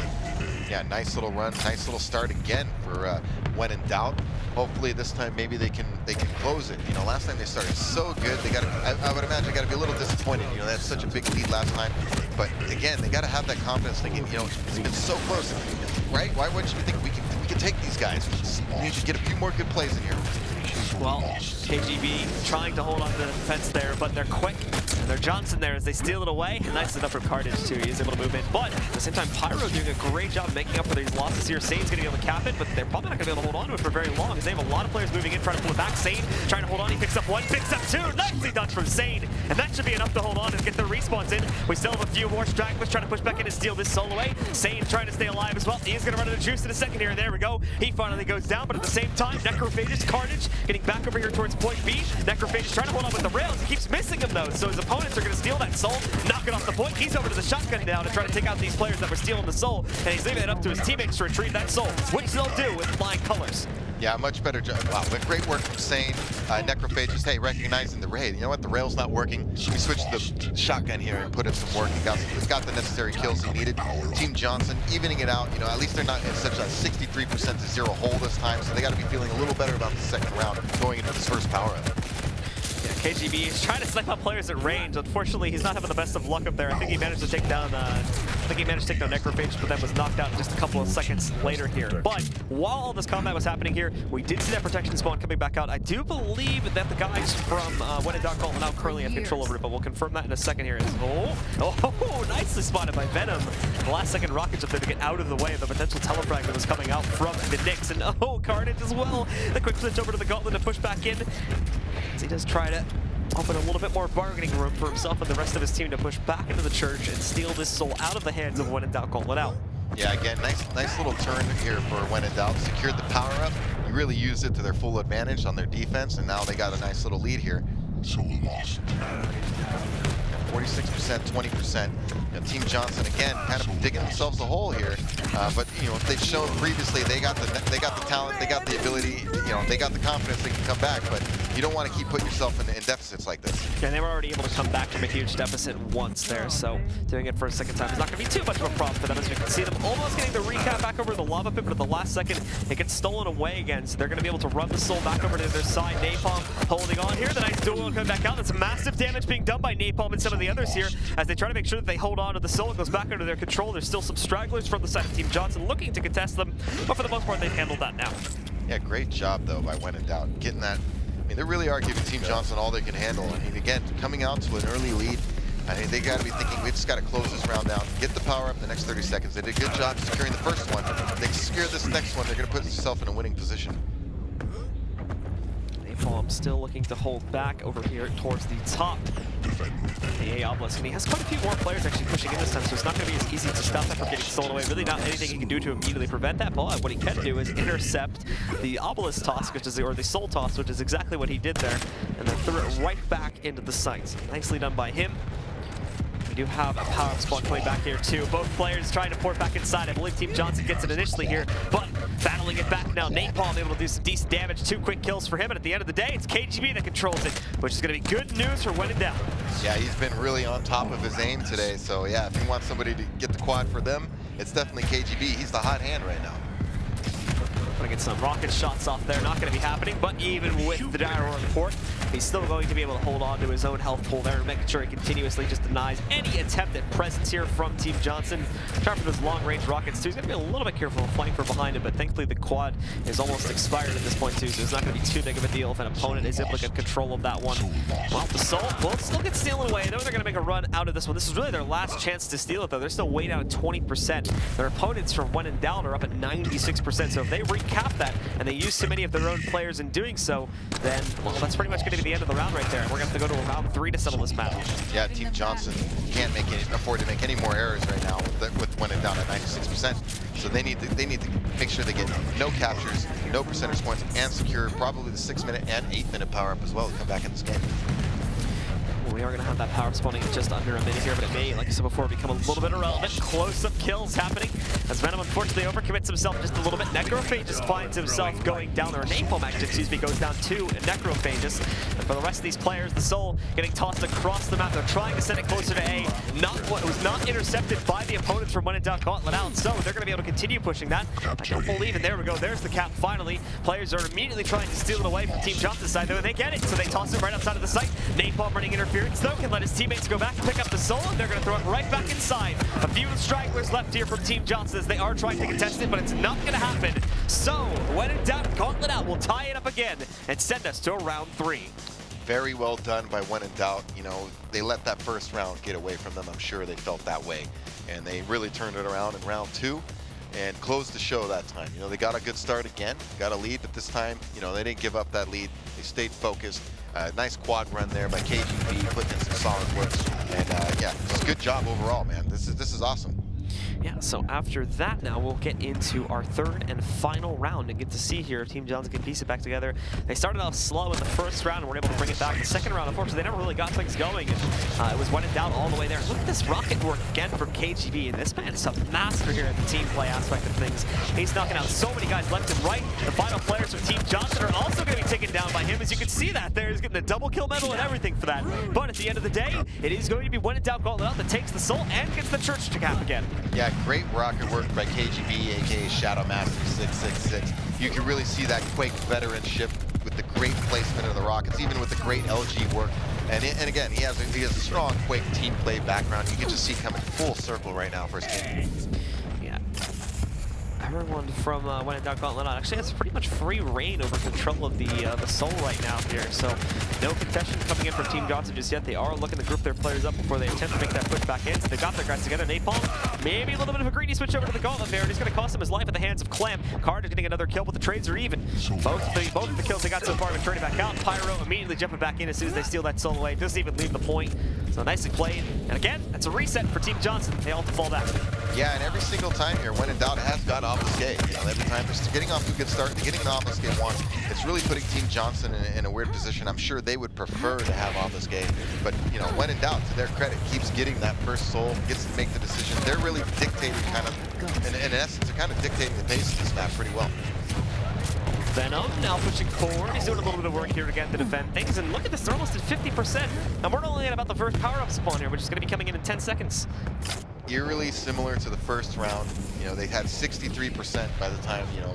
Yeah, nice little run, nice little start again for when in doubt. Hopefully this time maybe they can close it. You know, last time they started so good, they got. I would imagine they got to be a little disappointed. You know, that's such a big lead last time. But again, they got to have that confidence. Thinking, you know, it's been so close, right? Why wouldn't you think we can take these guys? We need to get a few more good plays in here. Well, KGB trying to hold on to the defense there, but they're quick. And they're Johnson there as they steal it away. Nice enough for Carnage, too. He's able to move in. But at the same time, Pyro doing a great job making up for these losses here. Sane's going to be able to cap it, but they're probably not going to be able to hold on to it for very long, as they have a lot of players moving in, trying to pull it back. Sane trying to hold on. He picks up 1, picks up 2. Nicely done from Sane. And that should be enough to hold on and get the respawns in. We still have a few more stragglers trying to push back in and steal this soul away. Sane trying to stay alive as well. He is going to run out of juice in a second here. There we go. He finally goes down, but at the same time, Necrophages, Carnage getting back over here towards point B. Necrophages trying to hold on with the rails. He keeps missing them, though, so his opponents are going to steal that soul, knock it off the point. He's over to the shotgun now to try to take out these players that were stealing the soul, and he's leaving it up to his teammates to retrieve that soul, which they'll do with flying colors. Yeah, much better job. Wow, great work from Sane. Necrophages, hey, recognizing the raid. You know what? The rail's not working. We switched the shotgun here and put in some work. He got the necessary kills he needed. Team Johnson evening it out. You know, at least they're not in such a 63% to 0 hole this time, so they got to be feeling a little better about the second round going into this first power-up. KGB is trying to snipe out players at range. Unfortunately, he's not having the best of luck up there. I think he managed to take down Necrophage, but then was knocked out just a couple of seconds later here. But while all this combat was happening here, we did see that protection spawn coming back out. I do believe that the guys from When in Doubt Gauntlet Out currently have control over it, but we'll confirm that in a second here. Oh, nicely spotted by Venom. The last second rockets up there to get out of the way of the potential telefrag that was coming out from the Knicks. And Carnage as well. The quick switch over to the Gauntlet to push back in. As he does try to open a little bit more bargaining room for himself and the rest of his team to push back into the church and steal this soul out of the hands of When in Doubt Gauntlet Out. Yeah, again, nice little turn here for When in Doubt. Secured the power up. You really used it to their full advantage on their defense, and now they got a nice little lead here. So lost. 46%, 20%. You know, Team Johnson again, kind of digging themselves a hole here. But you know, they've shown previously they got the talent, they got the ability. You know, they got the confidence they can come back. But you don't want to keep putting yourself in deficits like this. And they were already able to come back from a huge deficit once there. So doing it for a second time is not going to be too much of a problem for them. As you can see them almost getting the recap back over the lava pit, but at the last second it gets stolen away again. So they're going to be able to run the soul back over to their side. Napalm holding on here. The nice duel coming back out. That's massive damage being done by Napalm and some of the others here as they try to make sure that they hold on to the soul. It goes back under their control. There's still some stragglers from the side of Team Johnson looking to contest them, but for the most part they've handled that now. Yeah, great job though by When in Doubt. Getting that, I mean, they really are giving Team Johnson all they can handle. I mean, again, coming out to an early lead, I mean, they got to be thinking, we just got to close this round down, get the power up in the next 30 seconds. They did a good job securing the first one. If they secure this next one, they're going to put themselves in a winning position. still looking to hold back over here towards the top. The A Obelisk, and he has quite a few more players actually pushing in this time, so it's not going to be as easy to stop that from getting stolen away. Really not anything he can do to immediately prevent that, but what he can do is intercept the Obelisk toss, which is or the Soul toss, which is exactly what he did there, and then threw it right back into the site. Nicely done by him. We do have a power-up spawn coming back here too. Both players trying to port back inside. I believe Team Johnson gets it initially here, but battling it back now. Napalm able to do some decent damage. 2 quick kills for him, and at the end of the day, it's KGB that controls it, which is going to be good news for when in doubt. Yeah, he's been really on top of his aim today, so yeah, if you want somebody to get the quad for them, it's definitely KGB. He's the hot hand right now. Gonna get some rocket shots off there, not gonna be happening, but even with the Dire port, he's still going to be able to hold on to his own health pool there and making sure he continuously just denies any attempt at presence here from Team Johnson. Trying for those long-range rockets too. He's gonna be a little bit careful of flying from behind him, but thankfully the quad is almost expired at this point too, so it's not gonna be too big of a deal if an opponent is able to get control of that one. Well, the Soul will still get stolen away. I know they're gonna make a run out of this one. This is really their last chance to steal it though. They're still way down at 20%. Their opponents from when in doubt are up at 96%, so if they recap that and they use too many of their own players in doing so, then, well, that's pretty much going to be the end of the round right there. We're going to have to go to round 3 to settle this match. Yeah, Team Johnson can't afford to make any more errors right now with when it down at 96%. So they need to make sure they get no captures, no percentage points, and secure probably the 6-minute and 8-minute power up as well to come back in this game. We are going to have that power spawning in just under a minute here, but it may, like I said before, become a little bit irrelevant. Close-up kills happening as Venom unfortunately overcommits himself just a little bit. Necrophagist finds himself going down there. Napalm actually, excuse me, goes down to Necrophagist. And for the rest of these players, the Soul getting tossed across the map. They're trying to send it closer to A. It was not intercepted by the opponents from when in doubt Gauntlet out, so they're going to be able to continue pushing that. I don't believe it. There we go. There's the cap finally. Players are immediately trying to steal it away from Team Johnson's side, though. They get it, so they toss it right outside of the site. Napalm running interference, though, can let his teammates go back and pick up the Soul, and they're going to throw it right back inside. A few stragglers left here from Team Johnson as they are trying to contest it, but it's not going to happen. So, when in doubt, Gauntlet out will tie it up again and send us to round 3. Very well done by When in Doubt. You know, they let that first round get away from them. I'm sure they felt that way. And they really turned it around in round 2 and closed the show that time. You know, they got a good start again, got a lead, but this time, you know, they didn't give up that lead. They stayed focused. Nice quad run there by KGB, putting in some solid work. And yeah, just good job overall, man. This is awesome. Yeah, so after that now, we'll get into our 3rd and final round and get to see here if Team Johnson can piece it back together. They started off slow in the first round and were able to bring it back. The second round, unfortunately, they never really got things going. And, it was when in doubt all the way there. Look at this rocket work again from KGB. And this man is a master here at the team play aspect of things. He's knocking out so many guys left and right. The final players from Team Johnson are also going to be taken down by him. As you can see that there, he's getting the double kill medal and everything for that. But at the end of the day, it is going to be when in doubt Gauntlet out that takes the Soul and gets the church to cap again. Yeah, great rocket work by KGB, aka Shadow Master 666. You can really see that Quake veteranship with the great placement of the rockets, even with the great LG work. And again, he has a strong Quake team play background. You can just see coming full circle right now for his game. Yeah. Everyone from When in Doubt Gauntlet actually has pretty much free reign over control of the Soul right now here. So no contestation coming in from Team Johnson just yet. They are looking to group their players up before they attempt to make that push back in. So they've got their guys together. Napalm, maybe a little bit of a greedy switch over to the Gauntlet there. And it's going to cost him his life at the hands of Clem. Card is getting another kill, but the trades are even. Both of the kills they got so far have been trading back out. Pyro immediately jumping back in as soon as they steal that Soul away. Doesn't even leave the point. So nicely played. And again, that's a reset for Team Johnson. They all have to fall back. Yeah, and every single time here, When in Doubt has got obelisk. You know, every time they're getting off to a good start, they're getting an obelisk one. It's really putting Team Johnson in a weird position. I'm sure they would prefer to have obelisk, but you know, When in Doubt, to their credit, keeps getting that first Soul, gets to make the decision. They're really dictating kind of, in essence, they're kind of dictating the pace of this map pretty well. Venom now pushing forward. He's doing a little bit of work here again to defend things. And look at this, they're almost at 50%. And we're only at about the first power-up spawn here, which is going to be coming in 10 seconds. Eerily similar to the first round. You know, they had 63% by the time, you know,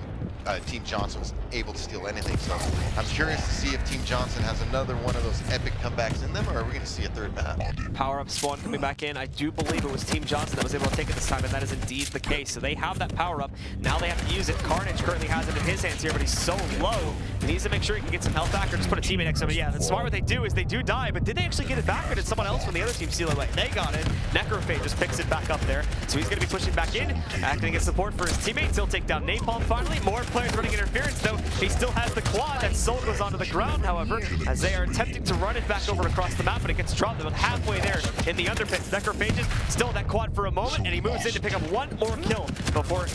Team Johnson was able to steal anything. So I'm curious to see if Team Johnson has another one of those epic comebacks in them, or are we going to see a third map? Power-up spawn coming back in. I do believe it was Team Johnson that was able to take it this time, and that is indeed the case. So they have that power-up. Now they have to use it. Carnage currently has it in his hands here, but he's so low. He needs to make sure he can get some health back or just put a teammate next to him. Yeah, that's smart what they do is they do die, but did they actually get it back, or did someone else from the other team steal it away? They got it. Necrophage just picks it back up there. So he's going to be pushing back in, acting as support for his teammates. He'll take down Napalm finally. More players running interference, though. He still has the quad. That soul goes onto the ground, however, as they are attempting to run it back over across the map, but it gets dropped about halfway there in the underpits. Necrophages still that quad for a moment, and he moves in to pick up one more kill before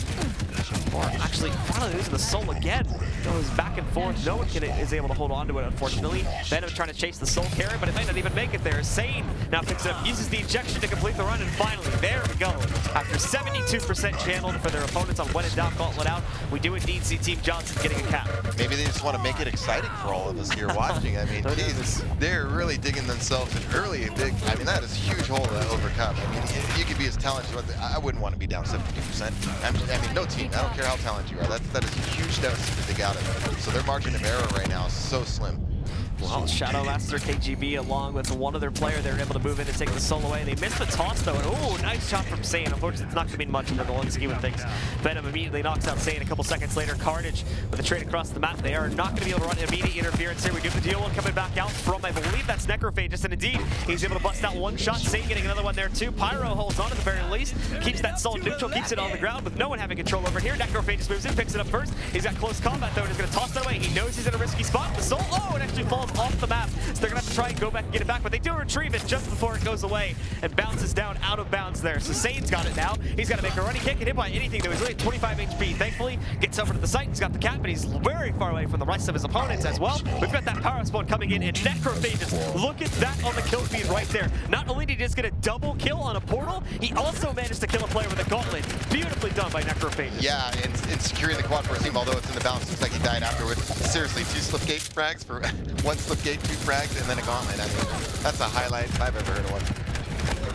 actually finally losing the soul again. Goes back and forth. No one is able to hold on to it, unfortunately. Venom trying to chase the soul carry, but it might not even make it there. Sane now picks it up, uses the ejection to complete the run, and finally, there we go. After 72% channeled for their opponents on When in Doubt Gauntlet out, we do indeed see Team Johnson getting a cap. Maybe they just want to make it exciting for all of us here watching. I mean, they're really digging themselves in early. I mean, that is a huge hole to overcome. I mean, you could be as talented as I wouldn't want to be down 72%. I mean, no team. I don't care how talented you are. That is a huge deficit to dig out of. So their margin of error right now is so slim. Well, Shadow Master, KGB, along with one other player, they're able to move in and take the soul away. They missed the toss, though. Oh, nice shot from Sane. Unfortunately, it's not going to mean much in the long scheme of things. Venom immediately knocks out Sane a couple seconds later. Carnage with a trade across the map. They are not going to be able to run immediate interference here. We do the deal one coming back out from, I believe that's Necrophagus, and indeed, he's able to bust out one shot. Sane getting another one there, too. Pyro holds on at the very least, keeps that soul neutral, keeps it on the ground with no one having control over here. Necrophagus moves in, picks it up first. He's got close combat, though, and he's going to toss that away. He knows he's in a risky spot. The soul, oh, it actually falls off the map. So they're going to have to try and go back and get it back, but they do retrieve it just before it goes away and bounces down out of bounds there. So Sane's got it now. He's got to make a run. He can't get hit by anything, though. He's only at 25 HP. Thankfully, gets over to the site. He's got the cap, but he's very far away from the rest of his opponents as well. We've got that power spawn coming in, and Necrophagus. Look at that on the kill feed right there. Not only did he just get a double kill on a portal, he also managed to kill a player with a gauntlet. Beautifully done by Necrophagus. Yeah, and securing the quad for a team, although it's in the balance. Looks like he died afterwards. Seriously, 2 slipgate frags for 1 slipgate, 2 frags, and then a gauntlet. I mean, that's a highlight if I've ever heard of one.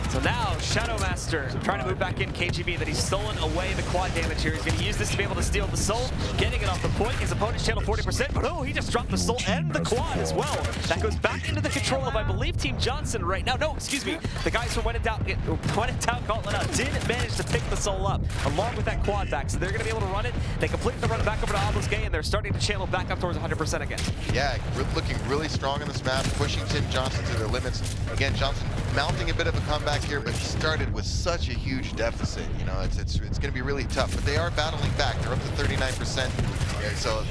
So now, Shadow Master trying to move back in KGB, that he's stolen away the quad damage here. He's going to use this to be able to steal the soul, getting it off the point. His opponent's channel 40%, but oh, he just dropped the soul and the quad as well. That goes back into the control of, I believe, Team Johnson right now. No, excuse me. The guys from When in Doubt Gauntlet out did manage to pick the soul up, along with that quad back. So they're going to be able to run it. They complete the run back over to Obelisk, and they're starting to channel back up towards 100% again. Yeah, looking really strong in this map, pushing Team Johnson to their limits. Again, Johnson mounting a bit of a comeback here, but he started with such a huge deficit. You know, it's going to be really tough, but they are battling back. They're up to 39%, so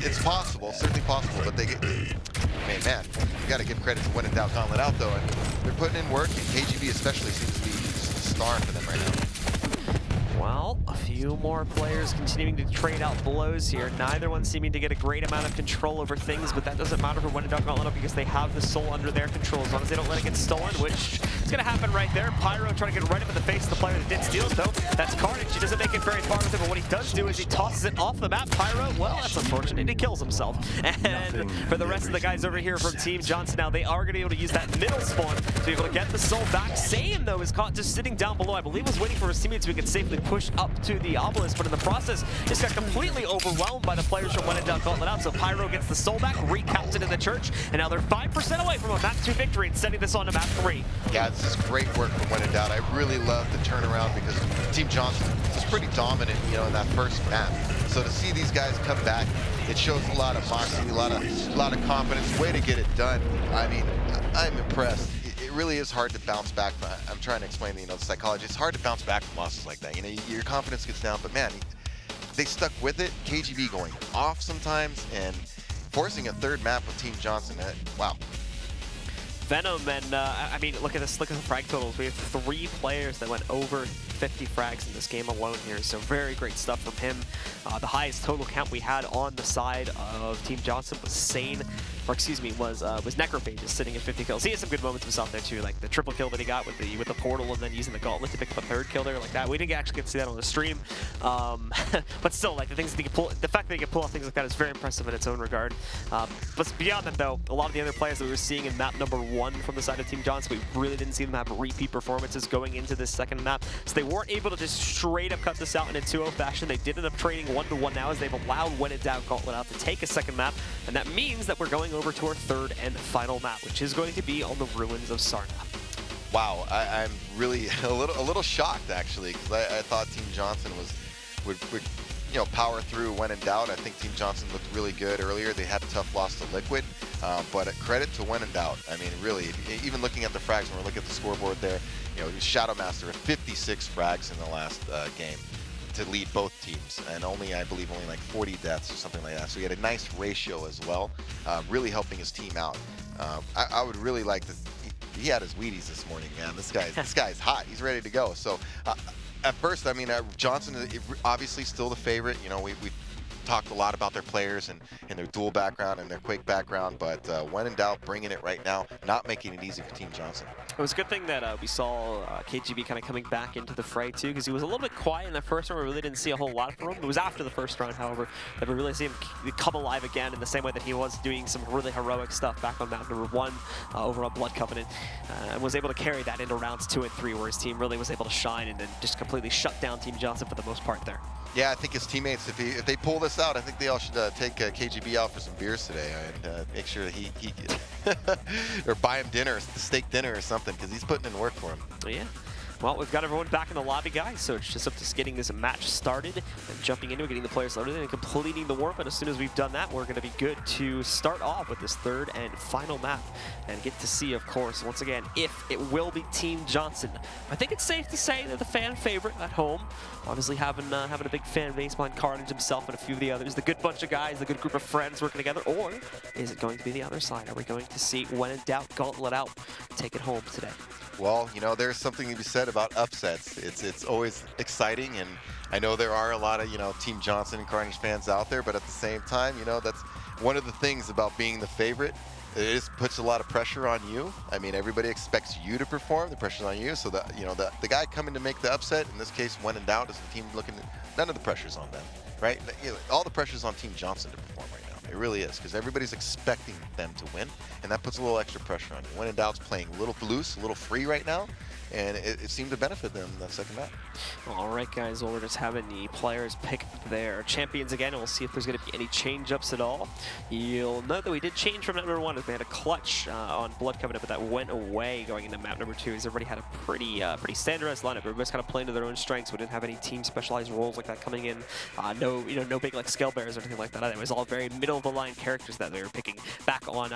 it's possible, certainly possible. But they get, man, you got to give credit to When in Doubt Gauntlet out though, and they're putting in work. And KGB especially seems to be just a star for them right now. Well, a few more players continuing to trade out blows here. Neither one seeming to get a great amount of control over things, but that doesn't matter for When in Doubt Gauntlet because they have the soul under their control as long as they don't let it get stolen, which is going to happen right there. Pyro trying to get right up in the face of the player that did steal it, though. That's Carnage. He doesn't make it very far with it, but what he does do is he tosses it off the map. Pyro, well, that's unfortunate. He kills himself. And for the rest of the guys over here from Team Johnson now, they are going to be able to use that middle spawn to be able to get the soul back. Sane, though, is caught just sitting down below. I believe was waiting for his teammates so he could safely push up to the obelisk, but in the process, just got completely overwhelmed by the players from When in Doubt Gauntlet out. So Pyro gets the soul back, recaps it in the church, and now they're 5% away from a map 2 victory and setting this on to map 3. Yeah, this is great work from When in Doubt. I really love the turnaround because Team Johnson was pretty dominant, you know, in that first map. So to see these guys come back, it shows a lot of moxie, a lot of confidence. Way to get it done. I mean, I'm impressed. It really is hard to bounce back. I'm trying to explain, you know, the psychology. It's hard to bounce back from losses like that. You know, your confidence gets down, but man, they stuck with it. KGB going off sometimes and forcing a 3rd map with Team Johnson. Wow. Venom, and I mean, look at this. Look at the frag totals. We have 3 players that went over 50 frags in this game alone here, so very great stuff from him. The highest total count we had on the side of Team Johnson was Sane, or excuse me, was Necrophagus sitting at 50 kills. He had some good moments himself there too, like the triple kill that he got with the portal, and then using the gauntlet to pick up a 3rd kill there like that. We didn't actually get to see that on the stream, but still, like the things that he can pull, the fact that he can pull off things like that is very impressive in its own regard. But beyond that, though, a lot of the other players that we were seeing in map number 1 from the side of Team Johnson, we really didn't see them have repeat performances going into this 2nd map, so they weren't able to just straight up cut this out in a 2-0 fashion. They did end up trading 1-1 now as they've allowed When in Doubt Gauntlet out to take a 2nd map, and that means that we're going over to our 3rd and final map, which is going to be on the ruins of Sarna. Wow, I'm really a little shocked actually, because I thought Team Johnson would you know, power through When in Doubt. I think Team Johnson looked really good earlier. They had a tough loss to Liquid, but credit to When in Doubt. I mean, really, even looking at the frags, when we're looking at the scoreboard there, you know, Shadow Master with 56 frags in the last game. to lead both teams, and I believe only like 40 deaths or something like that. So he had a nice ratio as well, really helping his team out. I would really like to. He had his Wheaties this morning, man. This guy's hot. He's ready to go. So at first, I mean, Johnson is obviously still the favorite. You know, we talked a lot about their players and their dual background and their Quake background, but when in doubt, bringing it right now, not making it easy for Team Johnson. It was a good thing that we saw KGB kind of coming back into the fray too, because he was a little bit quiet in the first round. We really didn't see a whole lot from him. It was after the first round, however, that we really see him come alive again in the same way that he was doing some really heroic stuff back on map number 1 over on Blood Covenant, and was able to carry that into rounds 2 and 3, where his team really was able to shine and then just completely shut down Team Johnson for the most part there. Yeah, I think his teammates, if they pull this out, I think they all should take KGB out for some beers today and make sure that he or buy him dinner, steak dinner or something, because he's putting in work for him. Yeah. Well, we've got everyone back in the lobby, guys, so it's just up to getting this match started and jumping into it, getting the players loaded and completing the warm. And as soon as we've done that, we're going to be good to start off with this third and final map and get to see, of course, once again, if it will be Team Johnson. I think it's safe to say that the fan favorite at home, obviously having a big fan base behind Carnage himself and a few of the others, the good bunch of guys, the good group of friends working together, or is it going to be the other side? Are we going to see, when in doubt, gauntlet out, take it home today? Well, you know, there's something to be said about upsets. It's always exciting, and I know there are a lot of, you know, Team Johnson and Carnage fans out there, but at the same time, you know, that's one of the things about being the favorite. It just puts a lot of pressure on you. I mean, everybody expects you to perform. The pressure's on you. So that, you know, the guy coming to make the upset, in this case, when in doubt, is the team looking. None of the pressure's on them, right? You know, all the pressure's on Team Johnson to perform right now. It really is, because everybody's expecting them to win, and that puts a little extra pressure on you. When in doubt's playing a little loose, a little free right now, and it seemed to benefit them in that second map. All right, guys, well, we're just having the players pick their champions again, and we'll see if there's going to be any change-ups at all. You'll note that we did change from map number 1 as we had a clutch on Blood Covenant, but that went away going into map number 2, as everybody had a pretty standardized lineup. Everybody's kind of playing to their own strengths. We didn't have any team specialized roles like that coming in. No big like scale bearers or anything like that. It was all very middle of the line characters that they were picking back on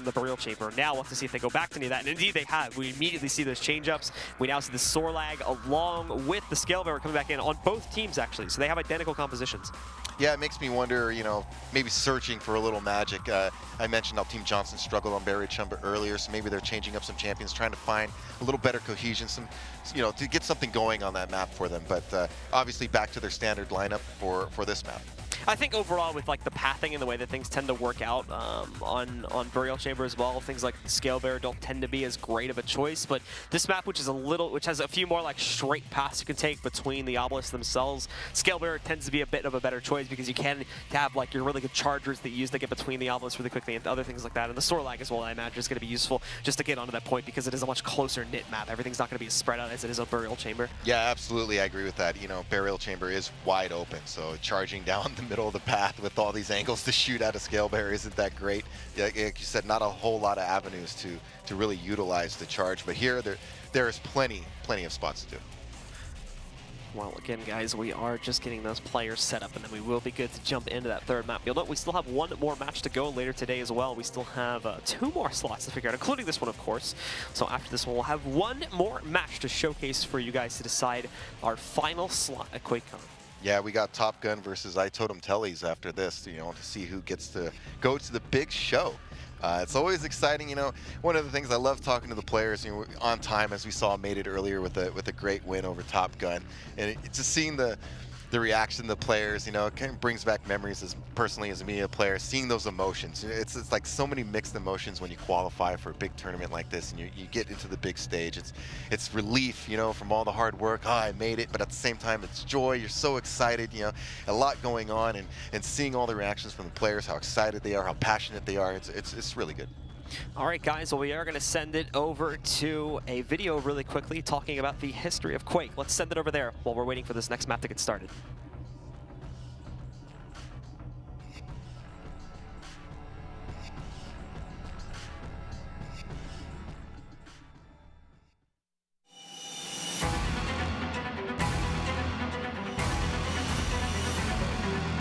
the Burial Chamber. Now we'll have to see if they go back to any of that, and indeed they have. We immediately see those change-ups. We now see the Sorlag along with the Scale Bearer coming back in on both teams, actually. So they have identical compositions. Yeah, it makes me wonder, you know, maybe searching for a little magic. I mentioned how Team Johnson struggled on Burial Chamber earlier, so maybe they're changing up some champions, trying to find a little better cohesion, some, you know, to get something going on that map for them. But obviously back to their standard lineup for this map. I think overall with like the pathing and the way that things tend to work out on Burial Chamber as well, things like Scale Bearer don't tend to be as great of a choice. But this map, which has a few more like straight paths you can take between the obelisks themselves, Scale Bearer tends to be a bit of a better choice because you can have like your really good chargers that you use to get between the obelisks really quickly and other things like that. And the Sorlag as well, I imagine, is going to be useful just to get onto that point because it is a much closer knit map. Everything's not going to be as spread out as it is on Burial Chamber. Yeah, absolutely, I agree with that. You know, Burial Chamber is wide open, so charging down the middle of the path with all these angles to shoot at a Scale Bearer isn't that great. Like you said, not a whole lot of avenues to really utilize the charge, but here there is plenty of spots to do. Well, again, guys, we are just getting those players set up, and then we will be good to jump into that third map. You'll note we still have one more match to go later today as well. We still have 2 more slots to figure out, including this one, of course. So after this one, we'll have 1 more match to showcase for you guys to decide our final slot at QuakeCon. Yeah, we got Top Gun versus iTotem Tellies after this, you know, to see who gets to go to the big show. It's always exciting, you know. One of the things I love talking to the players, you know, on time, as we saw, made it earlier with a great win over Top Gun, and just seeing the reaction of the players, you know, it kind of brings back memories as personally as a media player, seeing those emotions. It's like so many mixed emotions when you qualify for a big tournament like this and you get into the big stage. It's relief, you know, from all the hard work. Oh, I made it, but at the same time, it's joy. You're so excited, you know, a lot going on, and seeing all the reactions from the players, how excited they are, how passionate they are. It's really good. All right, guys, well, we are going to send it over to a video really quickly talking about the history of Quake. Let's send it over there while we're waiting for this next map to get started.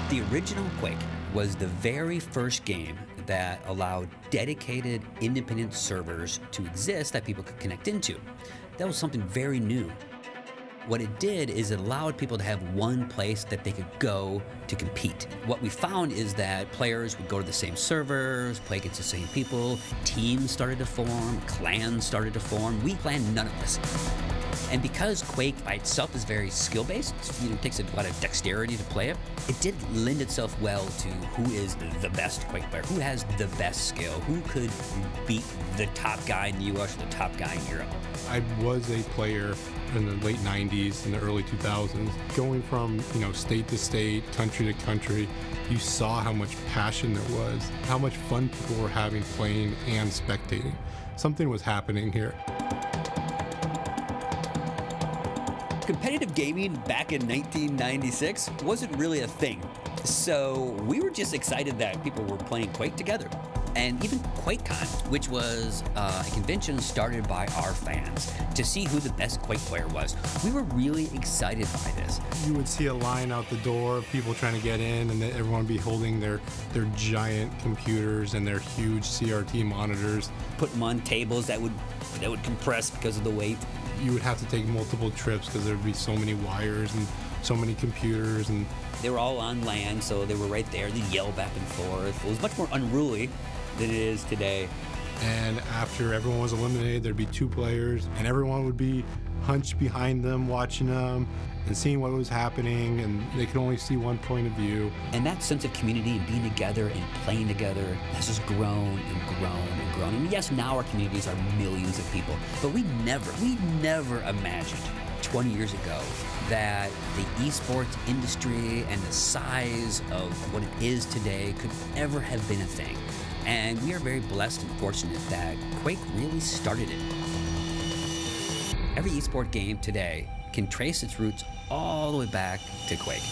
The original Quake was the very first game that allowed dedicated independent servers to exist that people could connect into. That was something very new. What it did is it allowed people to have one place that they could go to compete. What we found is that players would go to the same servers, play against the same people, teams started to form, clans started to form. We planned none of this. And because Quake by itself is very skill-based, it takes a lot of dexterity to play it, it did lend itself well to who is the best Quake player, who has the best skill, who could beat the top guy in the US or the top guy in Europe. I was a player in the late 90s and the early 2000s. Going from state to state, country to country, you saw how much passion there was, how much fun people were having playing and spectating. Something was happening here. Competitive gaming back in 1996 wasn't really a thing. So we were just excited that people were playing Quake together. And even QuakeCon, which was a convention started by our fans to see who the best Quake player was. We were really excited by this. You would see a line out the door, people trying to get in, and everyone would be holding their giant computers and their huge CRT monitors. Put them on tables that would compress because of the weight. You would have to take multiple trips because there would be so many wires and so many computers. And they were all on LAN, so they were right there. They'd yell back and forth. It was much more unruly than it is today. And after everyone was eliminated, there'd be 2 players, and everyone would be hunched behind them, watching them and seeing what was happening, and they could only see one point of view. And that sense of community and being together and playing together has just grown and grown and grown. And yes, now our communities are millions of people, but we never imagined 20 years ago that the eSports industry and the size of what it is today could ever have been a thing. And we are very blessed and fortunate that Quake really started it. Every eSport game today can trace its roots all the way back to Quake.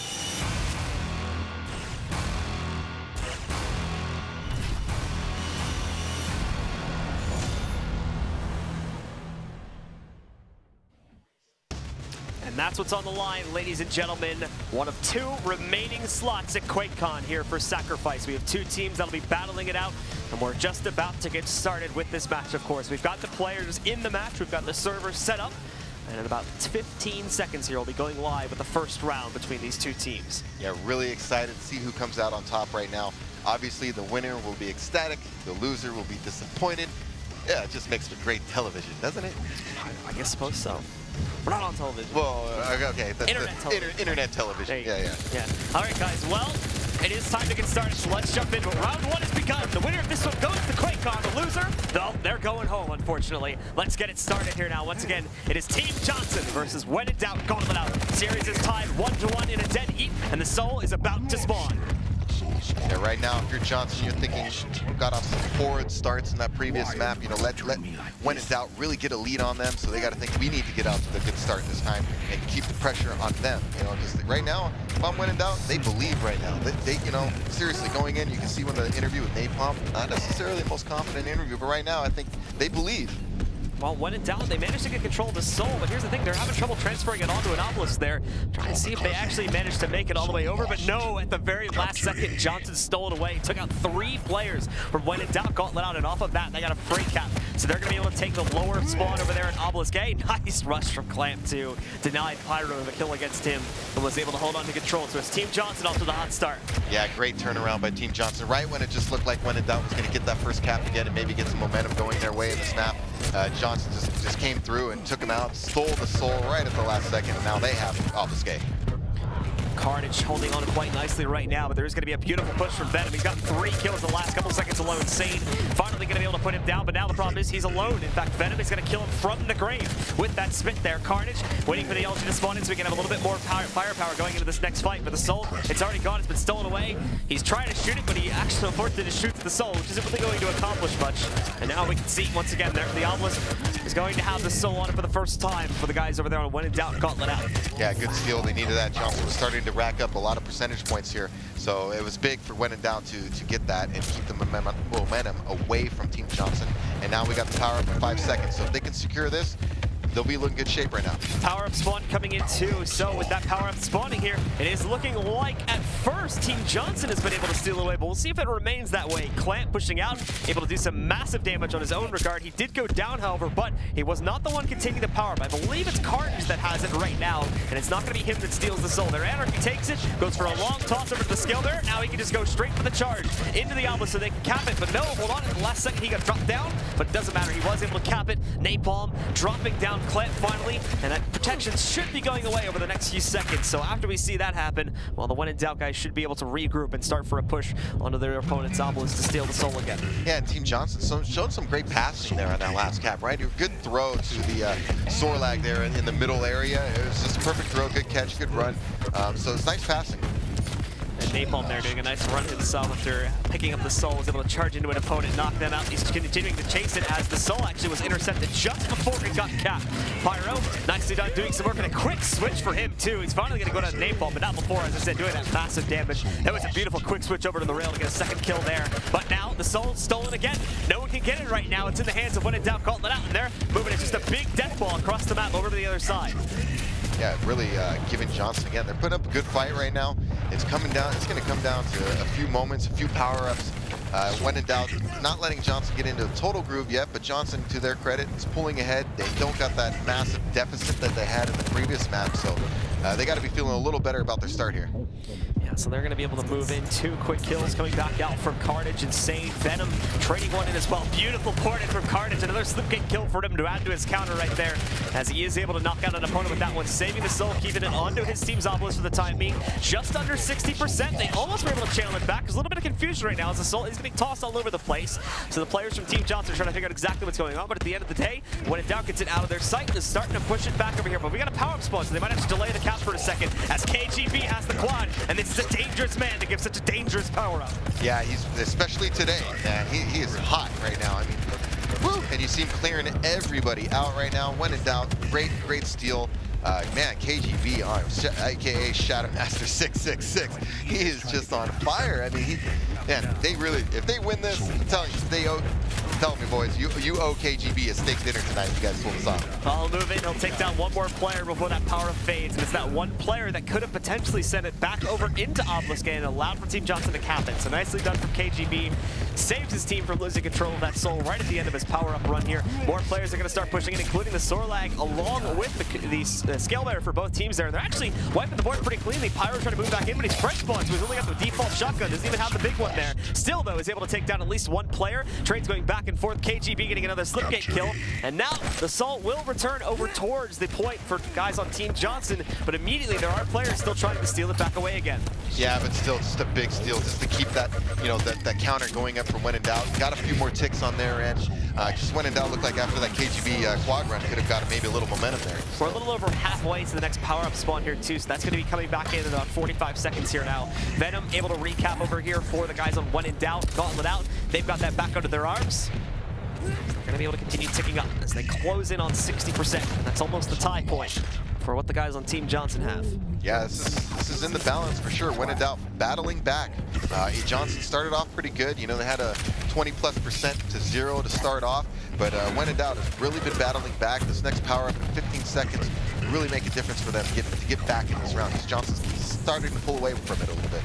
And that's what's on the line, ladies and gentlemen. One of 2 remaining slots at QuakeCon here for Sacrifice. We have 2 teams that'll be battling it out, and we're just about to get started with this match, of course. We've got the players in the match, we've got the server set up, and in about 15 seconds here, we'll be going live with the first round between these 2 teams. Yeah, really excited to see who comes out on top right now. Obviously, the winner will be ecstatic, the loser will be disappointed. Yeah, it just makes for great television, doesn't it? I guess suppose so. We're not on television. Well, okay, that's internet television. Internet television. Yeah. All right, guys. Well, it is time to get started. So let's jump in. Round 1 has begun. The winner of this one goes to QuakeCon. The loser, they're going home, unfortunately. Let's get it started here now. Once again, it is Team Johnson versus When in Doubt Gauntlet Out. Series is tied 1-1 in a dead heat, and the Soul is about to spawn. Yeah, right now, if you're Johnson, you're thinking, got off some horrid starts in that previous map. Let When in Doubt really get a lead on them. So they got to think we need to get out to a good start this time and keep the pressure on them. Because right now, if I'm When in Doubt, they believe right now. They seriously, going in, you can see when the interview with Napalm, not necessarily the most confident interview, but right now, I think they believe. Well, When in Doubt, they managed to get control of the Soul, but here's the thing, they're having trouble transferring it onto an Obelisk there, trying to see if they actually managed to make it all the way over, but no, at the very last second, Johnson stole it away, took out 3 players from When in Doubt Gauntlet Out, and off of that, they got a freight cap, so they're going to be able to take the lower spawn over there at Obelisk A. Nice rush from Clamp, too. Denied Pyro the kill against him, and was able to hold on to control, so it's Team Johnson off to the hot start. Yeah, great turnaround by Team Johnson, right when it just looked like When in Doubt was going to get that first cap again and maybe get some momentum going their way in the snap. Johnson just came through and took him out, stole the Soul right at the last second, and now they have Obelisk A. Carnage holding on quite nicely right now, but there's going to be a beautiful push from Venom. He's gotten 3 kills the last couple seconds alone. Insane. Finally going to be able to put him down, but now the problem is he's alone. In fact, Venom is going to kill him from the grave with that spit there. Carnage waiting for the LG to spawn in so we can have a little bit more firepower going into this next fight. But the Soul, it's already gone. It's been stolen away. He's trying to shoot it, but he actually forced it to shoot the Soul, which isn't really going to accomplish much. And now we can see once again there, the Obelisk is going to have the Soul on it for the first time for the guys over there on When in Doubt Gauntlet Out. Yeah, good steal. They needed that. Johnson was starting to rack up a lot of percentage points here, so it was big for When in Doubt to get that and keep the momentum away from Team Johnson. And now we got the power up in 5 seconds, so if they can secure this, they'll be in good shape right now. Power-up spawn coming in too, so with that power-up spawning here, it is looking like at first Team Johnson has been able to steal away, but we'll see if it remains that way. Clamp pushing out, able to do some massive damage on his own regard. He did go down, however, but he was not the one containing the power-up. I believe it's Carnage that has it right now, and it's not going to be him that steals the soul. Their Anarchy takes it, goes for a long toss over to the skill there. Now he can just go straight for the charge into the obelisk so they can cap it, but no, hold on, at the last second he got dropped down, but it doesn't matter. He was able to cap it. Napalm dropping down Clamp finally, and that protection should be going away over the next few seconds. So after we see that happen, well, the when in doubt guys should be able to regroup and start for a push onto their opponent's obelisk to steal the soul again. Yeah, and Team Johnson showed some great passing there on that last cap, right? A good throw to the Sorlag there in the middle area. It was just a perfect throw, good catch, good run. So it's nice passing. And Napalm there doing a nice run himself after picking up the soul, was able to charge into an opponent, knock them out. He's continuing to chase it as the soul actually was intercepted just before it got capped. Pyro, nicely done, doing some work, and a quick switch for him too. He's finally going to go to Napalm, but not before, as I said, doing that massive damage. It was a beautiful quick switch over to the rail to get a second kill there. But now the soul's stolen again. No one can get it right now. It's in the hands of When in Doubt, Gauntlet out, and they're moving it just a big death ball across the map over to the other side. Yeah, really giving Johnson again. They're putting up a good fight right now. It's coming down. It's going to come down to a few moments, a few power-ups. When in doubt, not letting Johnson get into a total groove yet, but Johnson, to their credit, is pulling ahead. They don't got that massive deficit that they had in the previous map, so they got to be feeling a little better about their start here. Yeah, so they're going to be able to move in. 2 quick kills coming back out from Carnage. Insane. Venom trading one in as well. Beautiful port in from Carnage. Another slipgate kill for him to add to his counter right there, as he is able to knock out an opponent with that one, saving the soul, keeping it onto his team's obelisk for the time being. Just under 60%. They almost were able to channel it back. There's a little bit of confusion right now as the soul is getting tossed all over the place. So the players from Team Johnson are trying to figure out exactly what's going on, but at the end of the day, When in Doubt gets it out of their sight and is starting to push it back over here. But we got a power-up spawn, so they might have to delay the cap for a second, as KGB has the quad, and this is a dangerous man to give such a dangerous power-up. Yeah, he's, especially today, man, he is hot right now. I mean, woo! And you see him clearing everybody out right now. When in doubt, great steal. Man, KGB, aka Shadow Master 666, he is just on fire. I mean, man, they really, if they win this, I'm telling you, tell me, boys, you owe KGB a steak dinner tonight if you guys pull this off. I'll move in. He'll take down one more player before that power-up fades, and it's that one player that could have potentially sent it back over into Obelisk and allowed for Team Johnson to cap it. So nicely done from KGB. Saved his team from losing control of that soul right at the end of his power-up run here. More players are going to start pushing in, including the Sorlag, along with the scale bearer for both teams there. They're actually wiping the board pretty cleanly. Pyro trying to move back in, but he's French spawned, so he's only got the default shotgun. Doesn't even have the big one there. Still, though, is able to take down at least one player. Trade's going back and forth. KGB getting another slipgate kill. And now the Salt will return over towards the point for guys on Team Johnson, but immediately there are players still trying to steal it back away again. Yeah, but still just a big steal just to keep that, you know, that counter going up for When in Doubt. Got a few more ticks on their end. Just When in Doubt looked like after that KGB quad run could have got maybe a little momentum there. We're a little over halfway to the next power-up spawn here too, so that's going to be coming back in about 45 seconds here now. Venom able to recap over here for the guys on When in Doubt. Gauntlet out. They've got that back under their arms. They're going to be able to continue ticking up as they close in on 60%. And that's almost the tie point for what the guys on Team Johnson have. Yeah, this is in the balance for sure. When in Doubt, battling back. Johnson started off pretty good. You know, they had a 20+% to 0 to start off, but When in Doubt has really been battling back. This next power up in 15 seconds will really make a difference for them to get back in this round, because Johnson's starting to pull away from it a little bit.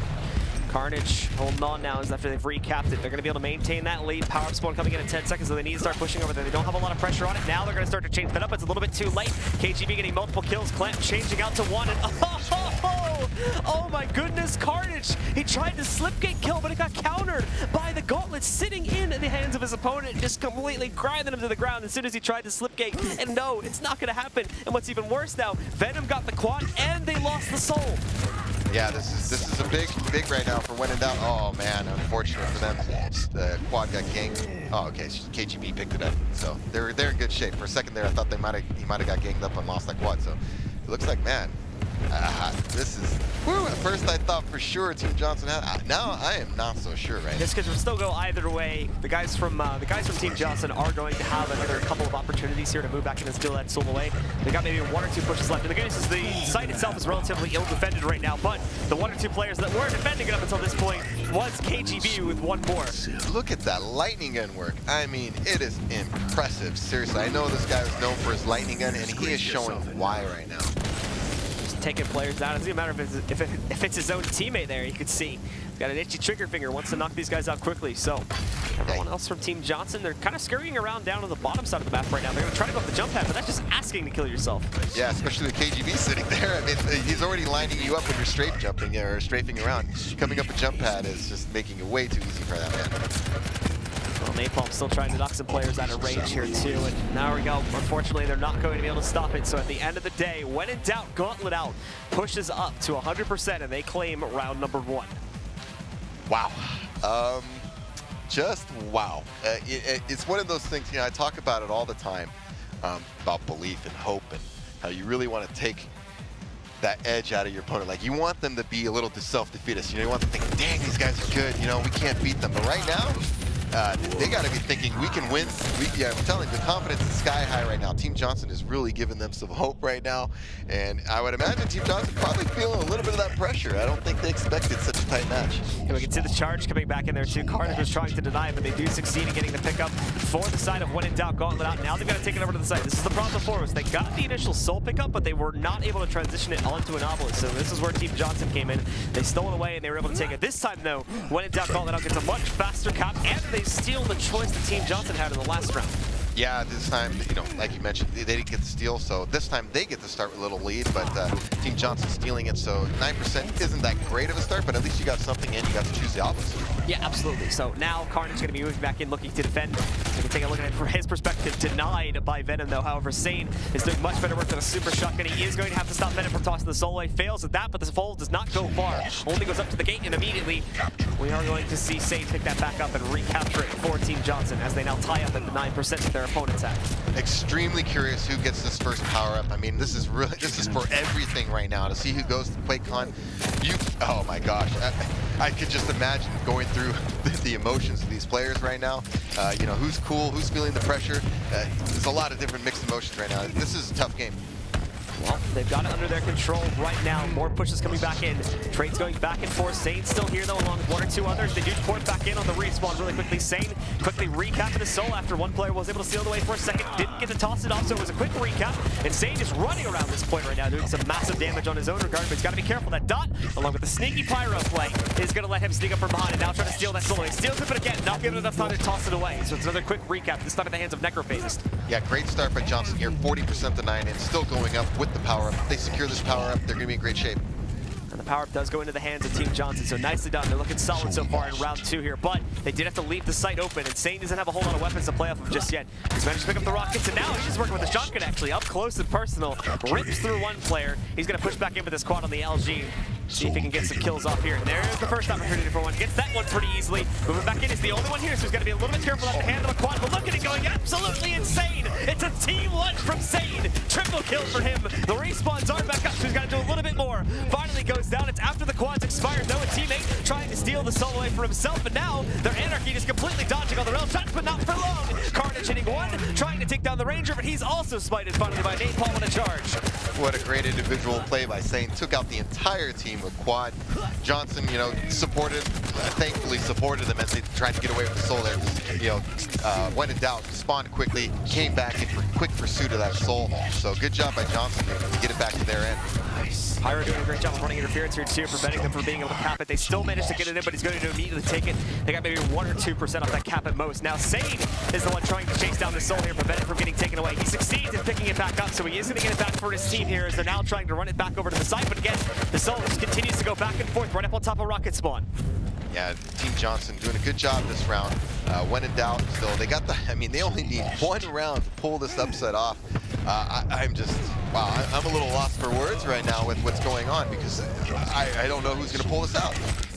Carnage holding on now as after they've recapped it. They're going to be able to maintain that lead. Power-up spawn coming in 10 seconds, so they need to start pushing over there. They don't have a lot of pressure on it. Now they're going to start to change that up. It's a little bit too late. KGB getting multiple kills. Clamp changing out to one. And oh my goodness, Carnage! He tried to slipgate kill, but it got countered by the Gauntlet sitting in the hands of his opponent, just completely grinding him to the ground as soon as he tried to slipgate. And no, it's not going to happen. And what's even worse now, Venom got the quad and they lost the soul. Yeah, this is a big right now for When in Doubt. Oh man, unfortunate for them. The quad got ganked. Oh, okay, KGB picked it up, so they're in good shape. For a second there, I thought he might have got ganged up and lost that quad. So it looks like, man, This is, whew, at first I thought for sure Team Johnson had, now I am not so sure, right? This could still go either way. The guys from Team Johnson are going to have another couple of opportunities here to move back in and steal that soul away. They got maybe 1 or 2 pushes left. And the good news is the site itself is relatively ill defended right now, but the 1 or 2 players that were defending it up until this point was KGB with 1 more. Look at that lightning gun work. I mean, it is impressive. Seriously, I know this guy was known for his lightning gun, and he is showing why right now. Just taking players down. It doesn't matter if it's his own teammate there. You could see he's got an itchy trigger finger, wants to knock these guys out quickly. So everyone else from Team Johnson, they're kind of scurrying around down to the bottom side of the map right now. They're going to try to go up the jump pad, but that's just asking to kill yourself. Yeah, especially with KGB sitting there. I mean, he's already lining you up when you're strafe jumping or strafing around. Coming up a jump pad is just making it way too easy for that man. Well, Napalm still trying to knock some players out of range here too, and now we go. Unfortunately, they're not going to be able to stop it. So at the end of the day, when in doubt, Gauntlet Out pushes up to 100%, and they claim round number 1. Wow. Just wow. It's one of those things, you know, I talk about it all the time, about belief and hope and how you really want to take that edge out of your opponent. Like, you want them to be a little self-defeatist. You know, you want them to think, dang, these guys are good. You know, we can't beat them. But right now, they got to be thinking we can win. Yeah, I'm telling you, the confidence is sky high right now. Team Johnson is really giving them some hope right now, and I would imagine Team Johnson probably feeling a little bit of that pressure. I don't think they expected such a tight match. And we can see the charge coming back in there too. Carnage was trying to deny it, but they do succeed in getting the pickup for the side of when in doubt, Gauntlet Out. Now they've got to take it over to the side. This is the problem before us. They got the initial soul pickup, but they were not able to transition it onto an obelisk. So this is where Team Johnson came in. They stole it away, and they were able to take it. This time, though, when in doubt, Gauntlet Out gets a much faster cap, and they steal the choice that Team Johnson had in the last round. Yeah, this time, you know, like you mentioned, they didn't get the steal, so this time they get to start with a little lead, but Team Johnson stealing it, so 9% isn't that great of a start, but at least you got something in, you got to choose the opposite. Yeah, absolutely. So now Carnage going to be moving back in, looking to defend. We can take a look at it from his perspective. Denied by Venom, though. However, Sane is doing much better work than a super shotgun. He is going to have to stop Venom from tossing the soul away. Fails at that, but the fold does not go far. Only goes up to the gate, and immediately we are going to see Sane pick that back up and recapture it for Team Johnson as they now tie up at the 9% that their opponents have. Extremely curious who gets this first power-up. I mean, this is for everything right now. To see who goes to QuakeCon, oh my gosh. I could just imagine going through the emotions of these players right now. You know, who's cool, who's feeling the pressure. There's a lot of different mixed emotions right now. This is a tough game. Well, they've got it under their control right now. More pushes coming back in. Trades going back and forth. Sane's still here, though, along with 1 or 2 others. They do port back in on the respawn really quickly. Sane quickly recapping his soul after one player was able to steal it away for a second. Didn't get to toss it off, so it was a quick recap. And Sane is running around this point right now, doing some massive damage on his own regard, but he's got to be careful. That dot, along with the sneaky pyro play, is going to let him sneak up from behind and now try to steal that soul. He steals it, but again, not giving enough time to toss it away. So it's another quick recap, this time at the hands of Necrophagist. Yeah, great start by Johnson here. 40% to 9 and still going up with the power-up. They secure this power-up, they're going to be in great shape. And the power-up does go into the hands of Team Johnson, so nicely done. They're looking solid so far in round 2 here, but they did have to leave the site open, and Sane doesn't have a whole lot of weapons to play off of just yet. He's managed to pick up the rockets, and now he's just working with the shotgun, actually, up close and personal. Rips through one player. He's going to push back in with this quad on the LG. See if he can get some kills off here. And there's the first opportunity for one. Gets that one pretty easily. Moving back in is the only one here, so he's got to be a little bit careful not to handle a quad. But look at it going absolutely insane. It's a team lunch from Sane. Triple kill for him. The respawns are back up, so he's got to do a little bit more. Finally goes down. It's after the quads expired, though. A teammate trying to steal the soul away for himself, but now their Anarchy just completely dodging all their own shots, but not for long. Carnage hitting one, trying to take down the Ranger, but he's also spited finally by Napalm on a charge. What a great individual play by Sane. Took out the entire team with quad. Johnson, you know, thankfully supported them as they tried to get away with the soul there. You know, when in doubt, spawned quickly, came back in for quick pursuit of that soul. So good job by Johnson to get it back to their end. Nice. Pyro doing a great job of running interference here too, preventing them from being able to cap it. They still managed to get it in, but he's going to immediately take it. They got maybe 1 or 2% off that cap at most. Now Sane is the one trying to chase down the soul here, prevent it from getting taken away. He succeeds in picking it back up, so he is going to get it back for his team here as they're now trying to run it back over to the side. But again, the soul just continues to go back and forth right up on top of rocket spawn. Yeah, Team Johnson doing a good job this round. When in doubt, still they got the. I mean, they only need 1 round to pull this upset off. I'm just, wow, I'm a little lost for words right now with what's going on because I don't know who's going to pull this out.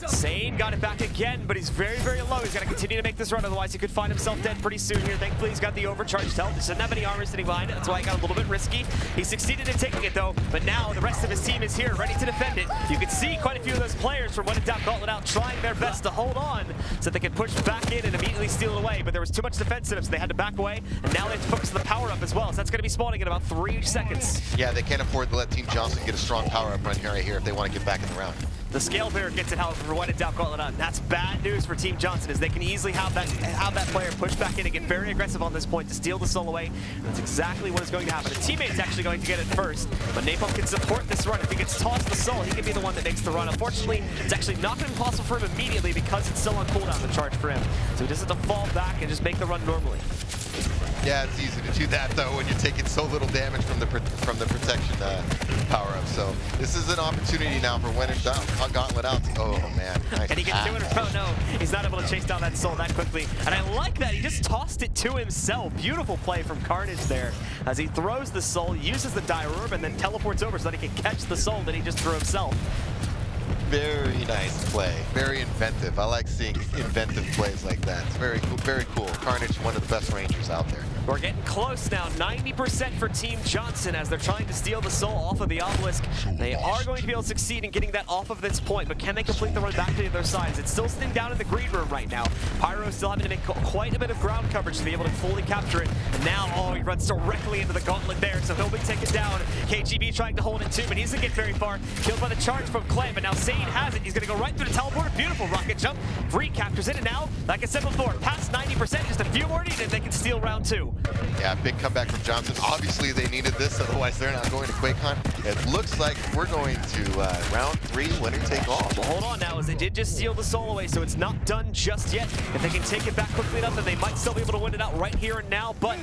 Sane got it back again, but he's very, very low. He's got to continue to make this run, otherwise he could find himself dead pretty soon here. Thankfully, he's got the overcharged health. He doesn't have any armor sitting behind it. That's why he got a little bit risky. He succeeded in taking it, though, but now the rest of his team is here, ready to defend it. You can see quite a few of those players from When in Doubt Gauntlet Out trying their best to hold on so they can push back in and immediately steal it away, but there was too much defense in it, so they had to back away, and now they have to focus on the power-up as well, so that's going to be spawning in about 3 seconds. Yeah, they can't afford to let Team Johnson get a strong power-up run here right here if they want to get back in the round. The scale player gets it, however, for When in Doubt Gauntlet Out. That's bad news for Team Johnson, as they can easily have that player push back in and get very aggressive on this point to steal the soul away. And that's exactly what is going to happen. The teammate's actually going to get it first, but Napalm can support this run. If he gets tossed the soul, he can be the one that makes the run. Unfortunately, it's actually not going to be possible for him immediately because it's still on cooldown, the charge for him. So he just has to fall back and just make the run normally. Yeah, it's easy to do that though when you're taking so little damage from the protection power-up. So this is an opportunity now for When in Doubt Gauntlet Out. Oh man, nice. And he gets 200. Oh no, he's not able to chase down that soul that quickly. And I like that he just tossed it to himself. Beautiful play from Carnage there, as he throws the soul, uses the dire orb, and then teleports over so that he can catch the soul that he just threw himself. Very nice play. Very inventive. I like seeing inventive plays like that. It's very cool. Very cool. Carnage, one of the best Rangers out there. We're getting close now. 90% for Team Johnson as they're trying to steal the soul off of the obelisk. They are going to be able to succeed in getting that off of this point, but can they complete the run back to the other side? It's still sitting down in the green room right now. Pyro still having to make quite a bit of ground coverage to be able to fully capture it. And now, oh, he runs directly into the gauntlet there, so he'll be taken down. KGB trying to hold it too, but he doesn't get very far. Killed by the charge from Clay, but now Sane has it. He's going to go right through the teleporter. Beautiful rocket jump. Recaptures it, and now, like I said before, past 90%, just a few more needed, and they can steal round 2. Yeah, big comeback from Johnson. Obviously, they needed this, otherwise they're not going to QuakeCon. It looks like we're going to round 3, winner take all. Well, hold on now, as they did just steal the soul away, so it's not done just yet. If they can take it back quickly enough, then they might still be able to win it out right here and now, but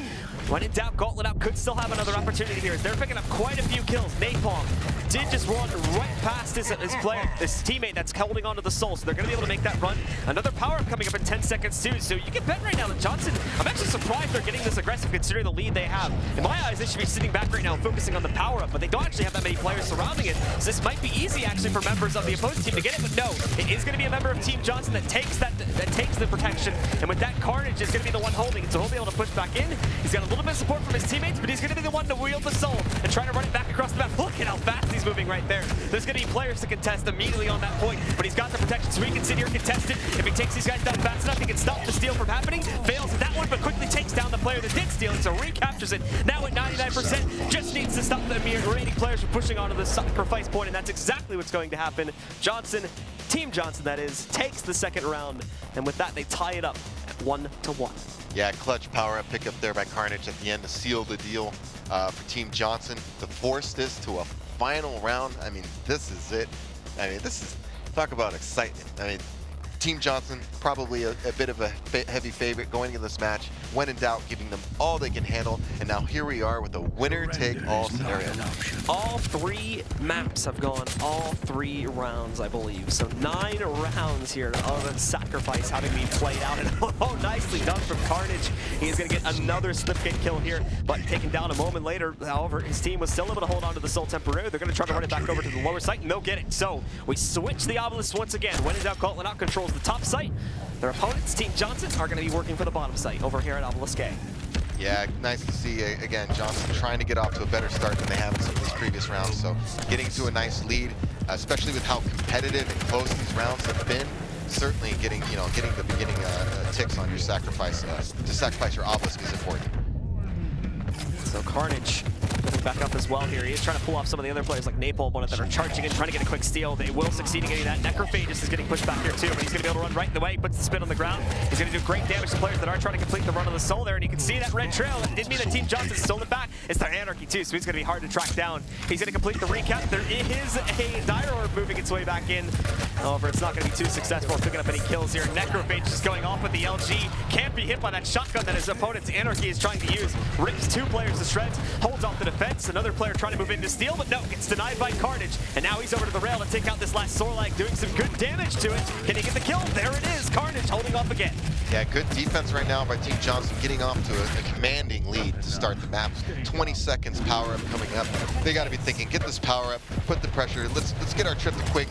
When in Doubt Gauntlet Out could still have another opportunity here, as they're picking up quite a few kills. Napalm did just run right past his teammate that's holding onto the soul, so they're going to be able to make that run. Another power-up coming up in 10 seconds too, so you can bet right now that Johnson, I'm actually surprised they're getting this aggressive considering the lead they have. In my eyes, they should be sitting back right now focusing on the power-up, but they don't actually have that many players surrounding it, so this might be easy actually for members of the opposing team to get it, but no, it is going to be a member of Team Johnson that takes the protection, and with that, Carnage is going to be the one holding it, so he'll be able to push back in. He's got a little bit of support from his teammates, but he's going to be the one to wield the soul and try to run it back across the map. Look at how fast he's moving right there. There's going to be players to contest immediately on that point, but he's got the protection, so he can sit here and contest it. If he takes these guys down fast enough, he can stop the steal from happening. Fails at that one, but quickly takes down the player that did steal it, so recaptures it. Now at 99%, just needs to stop the remaining players from pushing onto the sacrifice point, and that's exactly what's going to happen. Johnson, Team Johnson that is, takes the second round, and with that, they tie it up at 1-1. Yeah, clutch power-up pick up there by Carnage at the end to seal the deal for Team Johnson to force this to a final round. I mean, this is it. I mean, this is, talk about excitement. I mean, Team Johnson, probably a bit of a heavy favorite going into this match. When in doubt, giving them all they can handle. And now here we are with a winner-take-all scenario. All 3 maps have gone all 3 rounds, I believe. So 9 rounds here of sacrifice having been played out. And oh, nicely done from Carnage. He's going to get another slipgate kill here, but taken down a moment later. However, his team was still able to hold on to the soul temporarily. They're going to try to run it back over to the lower site, and they'll get it. So we switch the obelisk once again. When in doubt, Gauntlet Out controls the top site. Their opponents, Team Johnson, are going to be working for the bottom site over here at Obelisk A. Yeah, nice to see, again, Johnson trying to get off to a better start than they have in some of these previous rounds. So getting to a nice lead, especially with how competitive and close these rounds have been. Certainly getting the beginning ticks on your sacrifice, to sacrifice your obelisk is important. So Carnage moving back up as well here. He is trying to pull off some of the other players like Napalm, one of them that are charging in, trying to get a quick steal. They will succeed in getting that. Necrophagus is getting pushed back here too, but he's going to be able to run right in the way. He puts the spin on the ground. He's going to do great damage to players that are trying to complete the run of the soul there, and you can see that red trail. It didn't mean that Team Johnson stole it back. It's their Anarchy too, so he's going to be hard to track down. He's going to complete the recap. There is a dire orb moving its way back in. However, it's not going to be too successful picking up any kills here. Necrophagus is going off with the LG. Can't be hit by that shotgun that his opponent's Anarchy is trying to use. Rips 2 players to shreds, holds off the defense. Another player trying to move in to steal, but no, gets denied by Carnage. And now he's over to the rail to take out this last Sorlag, doing some good damage to it. Can he get the kill? There it is. Carnage holding off again. Yeah, good defense right now by Team Johnson, getting off to a commanding lead to start the map. 20 seconds power up coming up. They got to be thinking, get this power up, put the pressure. Let's get our trip to Quake,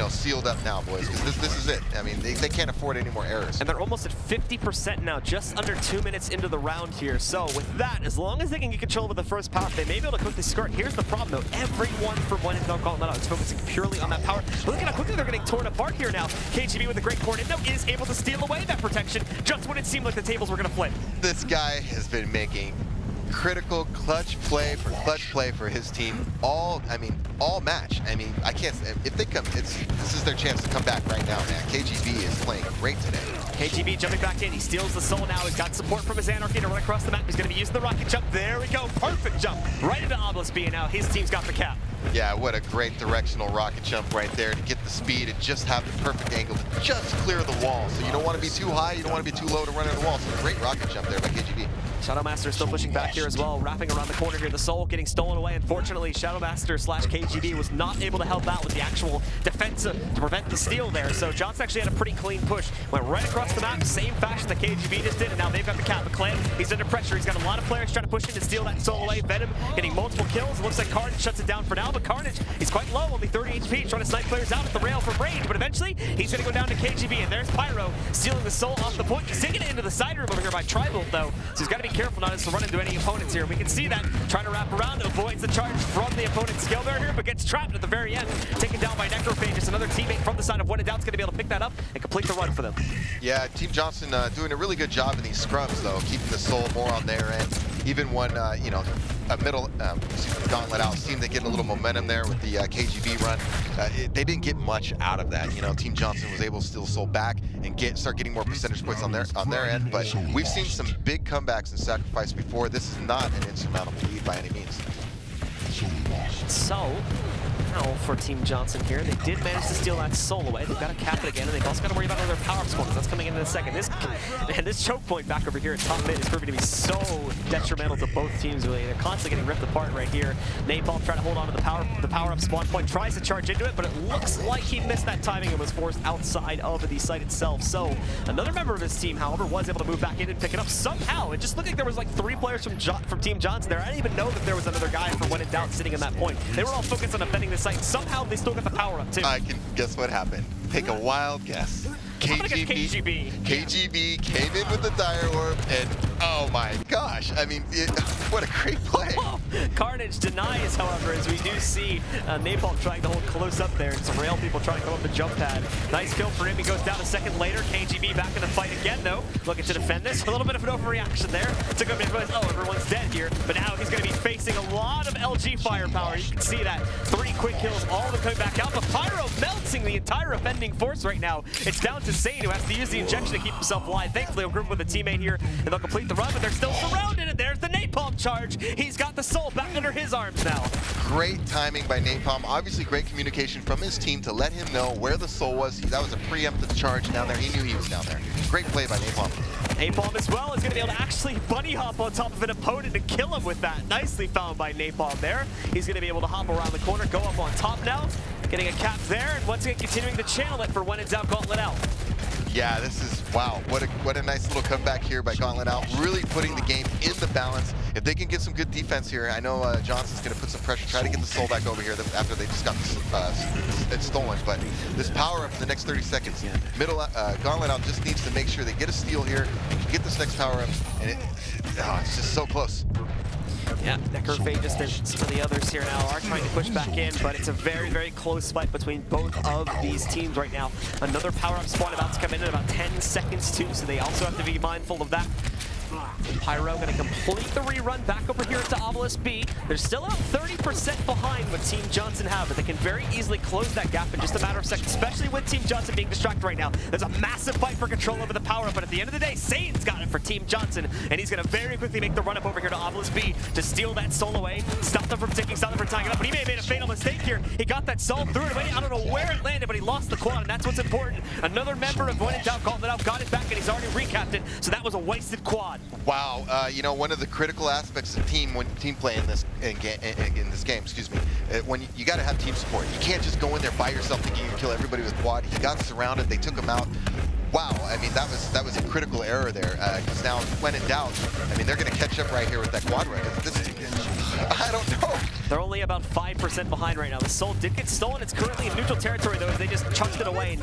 sealed up now, boys, because this is it. I mean, they can't afford any more errors. And they're almost at 50% now, just under 2 minutes into the round here. So with that, as long as they can get control of the first power, they may be able to quickly skirt. Here's the problem, though. Everyone from one and Gauntlet is focusing purely on that power. Look at how quickly they're getting torn apart here now. KGB with a great tornado is able to steal away that protection just when it seemed like the tables were going to flip. This guy has been making critical clutch play for his team all match. I mean, I can't, if they come, this is their chance to come back right now, man. KGB is playing great today. KGB jumping back in. He steals the soul now. He's got support from his Anarchy to run across the map. He's going to be using the rocket jump. There we go. Perfect jump right into Obelisk B, and now his team's got the cap. Yeah, what a great directional rocket jump right there to get the speed and just have the perfect angle to just clear the wall. So you don't want to be too high, you don't want to be too low to run into the wall. So great rocket jump there by KGB. Shadowmaster still pushing back here as well, wrapping around the corner here. The soul getting stolen away. Unfortunately, Shadowmaster / KGB was not able to help out with the actual defense to prevent the steal there. So Johnson actually had a pretty clean push. Went right across the map, same fashion that KGB just did, and now they've got the cap. McClan, he's under pressure. He's got a lot of players trying to push in to steal that soul away. Venom getting multiple kills. It looks like Carnage shuts it down for now, but Carnage, he's quite low, only 30 HP, trying to snipe players out at the rail from range, but eventually he's going to go down to KGB, and there's Pyro stealing the soul off the point. He's taking it into the side room over here by Tribal, though, so he's got to be careful not to run into any opponents here. We can see that, trying to wrap around, avoids the charge from the opponent's skill barrier, but gets trapped at the very end, taken down by Necrophagus. Another teammate from the side of One and Doubt's going to be able to pick that up and complete the run for them. Yeah, Team Johnson doing a really good job in these scrubs, though, keeping the soul more on their end. Even when, a middle Gauntlet out seemed to get a little momentum there with the KGB run. They didn't get much out of that. Team Johnson was able to steal the soul back and start getting more percentage points on their end. But we've seen some big comebacks and sacrifice before. This is not an insurmountable lead by any means. So, now for Team Johnson here, they did manage to steal that soul away. They've got to cap it again, and they've also got to worry about another power-up spawn. That's coming in a second. This choke point back over here at top mid is proving to be so detrimental to both teams. Really, they're constantly getting ripped apart right here. Napalm trying to hold on to the power-up spawn point, tries to charge into it, but it looks like he missed that timing and was forced outside of the site itself. So another member of his team, however, was able to move back in and pick it up somehow. It just looked like there was like 3 players from Team Johnson there. I didn't even know that there was another guy from When in Doubt sitting in that point. They were all focused on defending the site. Somehow they still got the power up too. I can guess what happened. Take a wild guess. KGB came in with the Dire Orb, and oh my gosh, I mean, what a great play. Carnage denies, however, as we do see Napalm trying to hold close up there, and some rail people trying to come up the jump pad. Nice kill for him. He goes down a second later. KGB back in the fight again, though, looking to defend this. A little bit of an overreaction there. Took him to realize, oh, everyone's dead here, but now he's going to be facing a lot of LG firepower. You can see that. 3 quick kills, all of them coming back out, but Pyro melting the entire offending force right now. It's down to Sane, who has to use the injection to keep himself alive. Thankfully, he'll group with a teammate here, and they'll complete the run, but they're still surrounded, and there's the Napalm charge. He's got the soul back under his arms now. Great timing by Napalm. Obviously, great communication from his team to let him know where the soul was. That was a preemptive charge down there. He knew he was down there. Great play by Napalm. Napalm as well is going to be able to actually bunny hop on top of an opponent and kill him with that. Nicely found by Napalm there. He's going to be able to hop around the corner, go up on top now, getting a cap there, and once again continuing to channel it for When in Doubt Gauntlet out. Yeah, this is, wow, what a nice little comeback here by Gauntlet out, really putting the game in the balance. If they can get some good defense here, I know Johnson's going to put some pressure, try to get the soul back over here after they just got it stolen, but this power up in the next 30 seconds, Gauntlet out just needs to make sure they get a steal here and can get this next power up, and it's just so close. Yeah, Necrophagus and some of the others here now are trying to push back in, but it's a very, very close fight between both of these teams right now. Another power-up spawn about to come in about 10 seconds too, so they also have to be mindful of that. Pyro going to complete the rerun back over here to Obelisk B. They're still about 30% behind what Team Johnson have, but they can very easily close that gap in just a matter of seconds, especially with Team Johnson being distracted right now. There's a massive fight for control over the power-up, but at the end of the day, Sane's got it for Team Johnson, and he's going to very quickly make the run-up over here to Obelisk B to steal that soul away, stop them from ticking, stop them from tying it up, but he may have made a fatal mistake here. He got that soul, threw it away. I don't know where it landed, but he lost the quad, and that's what's important. Another member of When in Doubt Gauntlet out got it back, and he's already recapped it, so that was a wasted quad. Wow, one of the critical aspects of team play in this game, excuse me, when you got to have team support. You can't just go in there by yourself thinking you can kill everybody with quad. He got surrounded, they took him out. wow, I mean, that was a critical error there, because now when in doubt, I mean, they're going to catch up right here with that quad run. I don't know. They're only about 5% behind right now. The Soul did get stolen. It's currently in neutral territory, though, as they just chucked it away and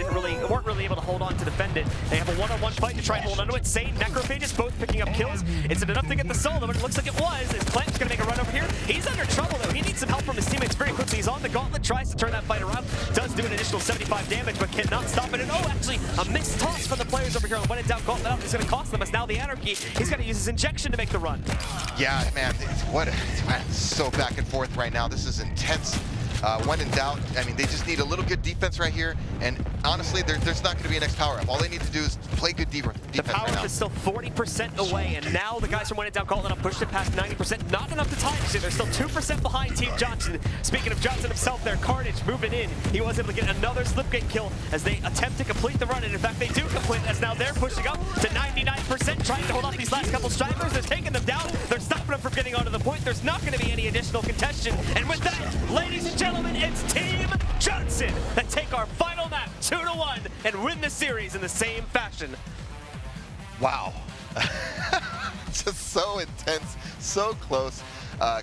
weren't really able to hold on to defend it. They have a one-on-one fight to try and hold on to it. Sane, Necrophages, both picking up kills. Is it enough to get the Soul? But it looks like it was, as Clamp's going to make a run over here. He's under trouble, though. He needs some help from his teammates very quickly. He's on the gauntlet, tries to turn that fight around, does do an additional 75 damage, but cannot stop it. And oh, actually, a missed toss from the players over here on When in Doubt Gauntlet is going to cost them, as now the Anarchy, he's got to use his injection to make the run. Yeah, man, it's so back and forth right now. This is intense. When in doubt, I mean, they just need a little good defense right here, and honestly, there's not going to be an next power-up. All they need to do is play good defense The power-up right is still 40% away, and now the guys from When in Doubt Gauntlet have pushed it past 90%. Not enough to tie it. They're still 2% behind Team Johnson. Speaking of Johnson himself there, Carnage moving in. He was able to get another Slipgate kill as they attempt to complete the run, and in fact, they do complete, as now they're pushing up to 99%, trying to hold off these last couple stragglers. They're taking them down. They're stopping them from getting onto the point. There's not going to be any additional contention, and with that, ladies and gentlemen, it's Team Johnson that take our final map 2-1 and win the series in the same fashion. Wow. Just so intense, so close.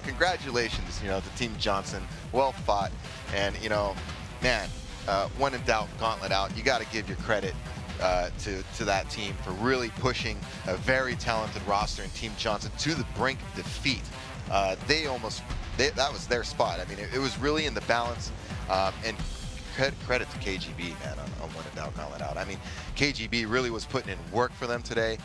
Congratulations, to Team Johnson. Well fought. And, man, when in doubt, gauntlet out. You got to give your credit to that team for really pushing a very talented roster in Team Johnson to the brink of defeat. That was their spot. I mean, it was really in the balance. And credit to KGB, man, on When in Doubt, Gauntlet out. I mean, KGB really was putting in work for them today.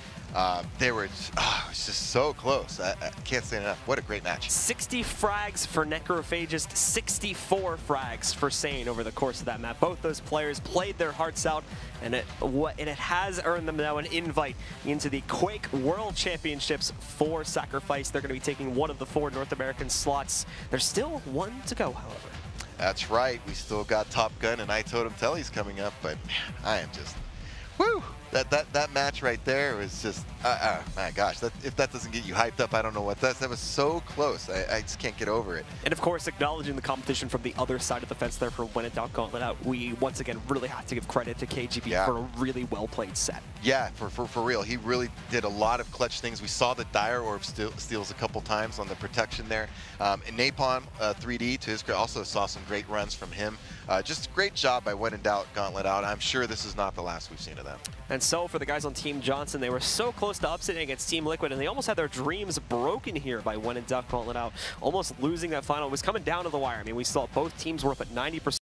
They were, it was just so close. I can't say enough. What a great match. 60 frags for Necrophagist, 64 frags for Sane over the course of that map. Both those players played their hearts out, and it has earned them now an invite into the Quake World Championships for Sacrifice. They're going to be taking one of the 4 North American slots. There's still one to go, however. That's right. We still got Top Gun and I Totem Telly's coming up, but man, I am just, woo! That match right there was just, my gosh, if that doesn't get you hyped up, I don't know what does. That was so close. I just can't get over it. And of course, acknowledging the competition from the other side of the fence there for When in Doubt Gauntlet out, we once again really have to give credit to KGB for a really well-played set. Yeah, for real. He really did a lot of clutch things. We saw the Dire Orb steals a couple times on the protection there. And Napalm 3D, to his credit, also saw some great runs from him. Just a great job by When in Doubt Gauntlet out. I'm sure this is not the last we've seen of them. And so for the guys on Team Johnson, they were so close to upsetting against Team Liquid, and they almost had their dreams broken here by When in Doubt Gauntlet out, almost losing that final. It was coming down to the wire. I mean, we saw both teams were up at 90%.